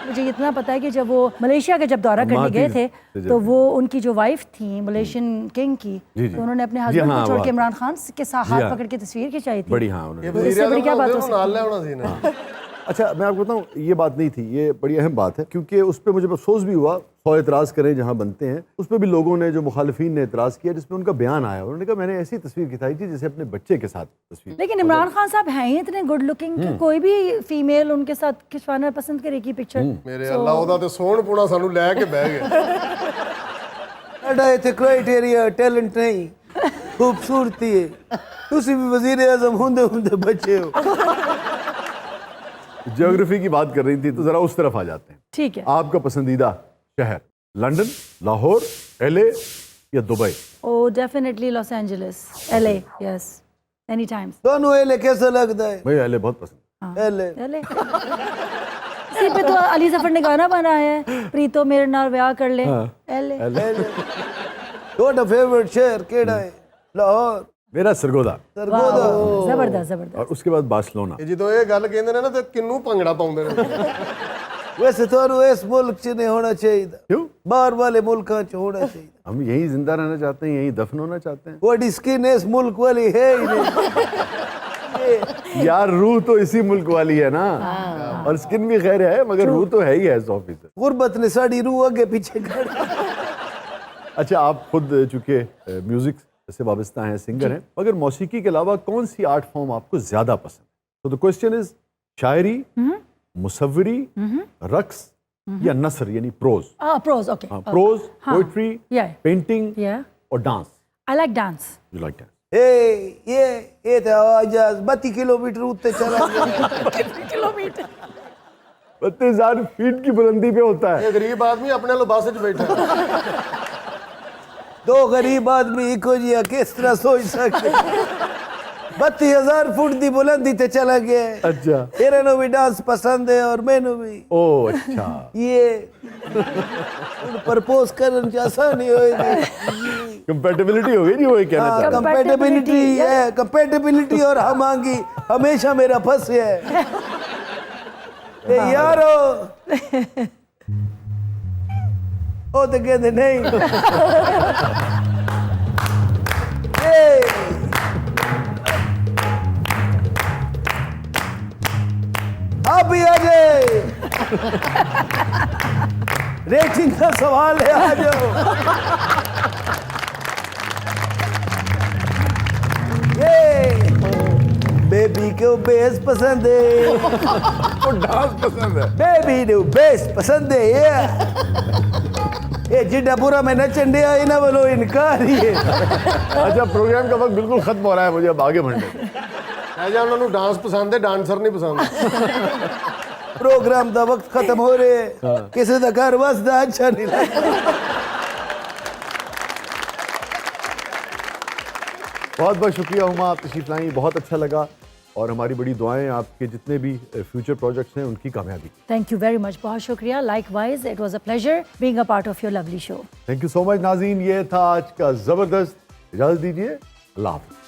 [SPEAKER 2] मुझे इतना पता है कि जब वो मलेशिया का जब दौरा करने गए थे, तो वो उनकी जो वाइफ थी मलेशियन किंग की,
[SPEAKER 1] जी, जी।
[SPEAKER 2] तो उन्होंने अपने
[SPEAKER 1] जी,
[SPEAKER 2] हस्बैंड
[SPEAKER 1] हाँ,
[SPEAKER 2] को छोड़
[SPEAKER 1] वो
[SPEAKER 2] के इमरान खान के साथ
[SPEAKER 1] जी,
[SPEAKER 2] हाथ
[SPEAKER 1] हाँ।
[SPEAKER 2] पकड़ के तस्वीर खिंचाई थी।
[SPEAKER 1] बड़ी, हाँ उन्होंने।
[SPEAKER 2] तो इससे बड़ी क्या बात हो
[SPEAKER 4] वज़ीर-ए-आज़म नाल ले आउणा सी ना।
[SPEAKER 1] अच्छा मैं आपको बताऊं, ये बात नहीं थी, ये बड़ी अहम बात है, क्योंकि उस पर मुझे अफसोस भी हुआ। 100 एतराज़ करें जहाँ बनते हैं, उस पर भी लोगों ने, जो मुखालिफिन ने एतराज़ किया, जिसमें उनका बयान आया। उन्होंने कहा मैंने ऐसी तस्वीर खिंचाई थी जैसे अपने बच्चे के साथ तस्वीर।
[SPEAKER 2] लेकिन इमरान खान साहब हैं ही इतने गुड लुकिंग कि कोई भी फीमेल उनके साथ खिंचवाना पसंद करेगी पिक्चर।
[SPEAKER 4] मेरे अल्लाह ਉਹਦਾ ਤੇ ਸੋਹਣ ਪੁਣਾ ਸਾਨੂੰ ਲੈ ਕੇ ਬਹਿ ਗਏ।
[SPEAKER 3] साडा इत्थे क्राइटेरिया टैलेंट नहीं, खूबसूरती है। तुसी भी वजीर आजम होंदे होंदे बचे हो।
[SPEAKER 1] ज्योग्राफी की बात कर रही थी तो जरा उस तरफ आ जाते हैं।
[SPEAKER 2] ठीक है।
[SPEAKER 1] आपका पसंदीदा शहर लंदन, लाहौर, LA या Dubai?
[SPEAKER 2] Oh definitely Los LA, yes, any times.
[SPEAKER 3] ਤੁਹਾਨੂੰ एले कैसा लगता है?
[SPEAKER 1] भाई LA बहुत पसंद।
[SPEAKER 3] एले
[SPEAKER 2] LA इसी पे तो अली जफर ने गाना बनाया है, प्रीतो मेरे नाल ब्याह कर ले। LA।
[SPEAKER 3] ਤੁਹਾਡਾ फेवरेट शहर केड़ा है? लाहौर,
[SPEAKER 1] मेरा सरगोदा,
[SPEAKER 3] सरगोदा।
[SPEAKER 2] जबरदस्त जबरदस्त।
[SPEAKER 1] और उसके बाद बार्सिलोना।
[SPEAKER 4] ਇਹ ਜਦੋਂ ਇਹ ਗੱਲ ਕਹਿੰਦੇ ਨੇ ਨਾ ਤੇ ਕਿੰਨੂੰ ਭੰਗੜਾ ਪਾਉਂਦੇ ਨੇ।
[SPEAKER 3] वैसे ਤੁਹਾਨੂੰ इस मुल्क च नहीं होना चाहिए,
[SPEAKER 1] क्यों?
[SPEAKER 3] बाहर वाले मुल्कों च होना चाहिए।
[SPEAKER 1] हम यहीं जिंदा रहना चाहते हैं, यहीं दफन होना चाहते हैं।
[SPEAKER 3] ਤੁਹਾਡੀ स्किन इस मुल्क वाली है ही नहीं।
[SPEAKER 1] यार रूह तो इसी मुल्क वाली है ना, और स्किन भी खैर है, मगर रूह तो है ही है 100%।
[SPEAKER 3] गुर्बत ने साड़ी रूह आगे पीछे कर।
[SPEAKER 1] अच्छा आप खुद चूंकि म्यूजिक से वाबस्ता हैं, सिंगर हैं, मगर मौसीकी के अलावा कौन सी आर्ट फॉर्म आपको ज्यादा पसंद है? तो द क्वेश्चन इज शायरी, मुसव्वरी, रक्स या नसर यानी prose?
[SPEAKER 2] Prose, okay.
[SPEAKER 1] Prose, poetry,
[SPEAKER 2] Yeah.
[SPEAKER 1] Painting
[SPEAKER 2] Yeah.
[SPEAKER 1] और dance?
[SPEAKER 2] I like dance.
[SPEAKER 1] You like dance?
[SPEAKER 3] ये तो आज 32 किलोमीटर उत्ते चला गया।
[SPEAKER 2] किलोमीटर
[SPEAKER 1] 32,000 फीट की बुलंदी पे होता है।
[SPEAKER 4] ਇਹ ਗਰੀਬ ਆਦਮੀ ਆਪਣੇ ਵਾਲੇ ਬੱਸ 'ਚ ਬੈਠਾ ਹੈ।
[SPEAKER 3] दो गरीब आदमी इको जिया किस तरह सोच सकते? 32,000 फुट दी बुलंदी ते चला गया।
[SPEAKER 1] अच्छा,
[SPEAKER 3] तेरे नो भी डांस पसंद है और मैनू भी।
[SPEAKER 1] ओ अच्छा।
[SPEAKER 3] ये प्रपोज करन च आसानी होएगी।
[SPEAKER 1] कंपैटिबिलिटी हो गई जी, वो ये कहना चाह रहा हूं।
[SPEAKER 3] कंपेटेबिलिटी है, कंपेटेबिलिटी और हमांगी हमेशा मेरा फंस है। ए यारो ओ तो कहते नहीं। ए, आप भी आ जाए, रेटिंग का सवाल है, आ जाओ। ये बेबी को बेस पसंद है,
[SPEAKER 1] वो डांस पसंद है।
[SPEAKER 3] बेबी को बेस पसंद है। ये जिड्डा पूरा मैं नचन दिया इना बोलो इनकार ही है।
[SPEAKER 1] अच्छा, प्रोग्राम का वक्त बिल्कुल खत्म हो रहा है, मुझे अब आगे बढ़ने दो।
[SPEAKER 4] ਹੈ ਜਾਂ ਉਹਨਾਂ ਨੂੰ ਡਾਂਸ ਪਸੰਦ ਹੈ, ਡਾਂਸਰ ਨਹੀਂ ਪਸੰਦ।
[SPEAKER 3] प्रोग्राम का वक्त खत्म हो रहे, किसी का घर वसदा अच्छा नहीं लगता।
[SPEAKER 1] बहुत बहुत शुक्रिया हुमा, आप तशरीफ लाई, बहुत अच्छा लगा। और हमारी बड़ी दुआएं आपके जितने भी फ्यूचर प्रोजेक्ट्स हैं उनकी कामयाबी।
[SPEAKER 2] थैंक यू वेरी मच, बहुत शुक्रिया। Likewise, it was a pleasure being a part of your lovely show.
[SPEAKER 1] Thank you so much नाज़रीन, ये था आज का ज़बरदस्त। इजाज़त दीजिए, अल्लाह हाफ़िज़।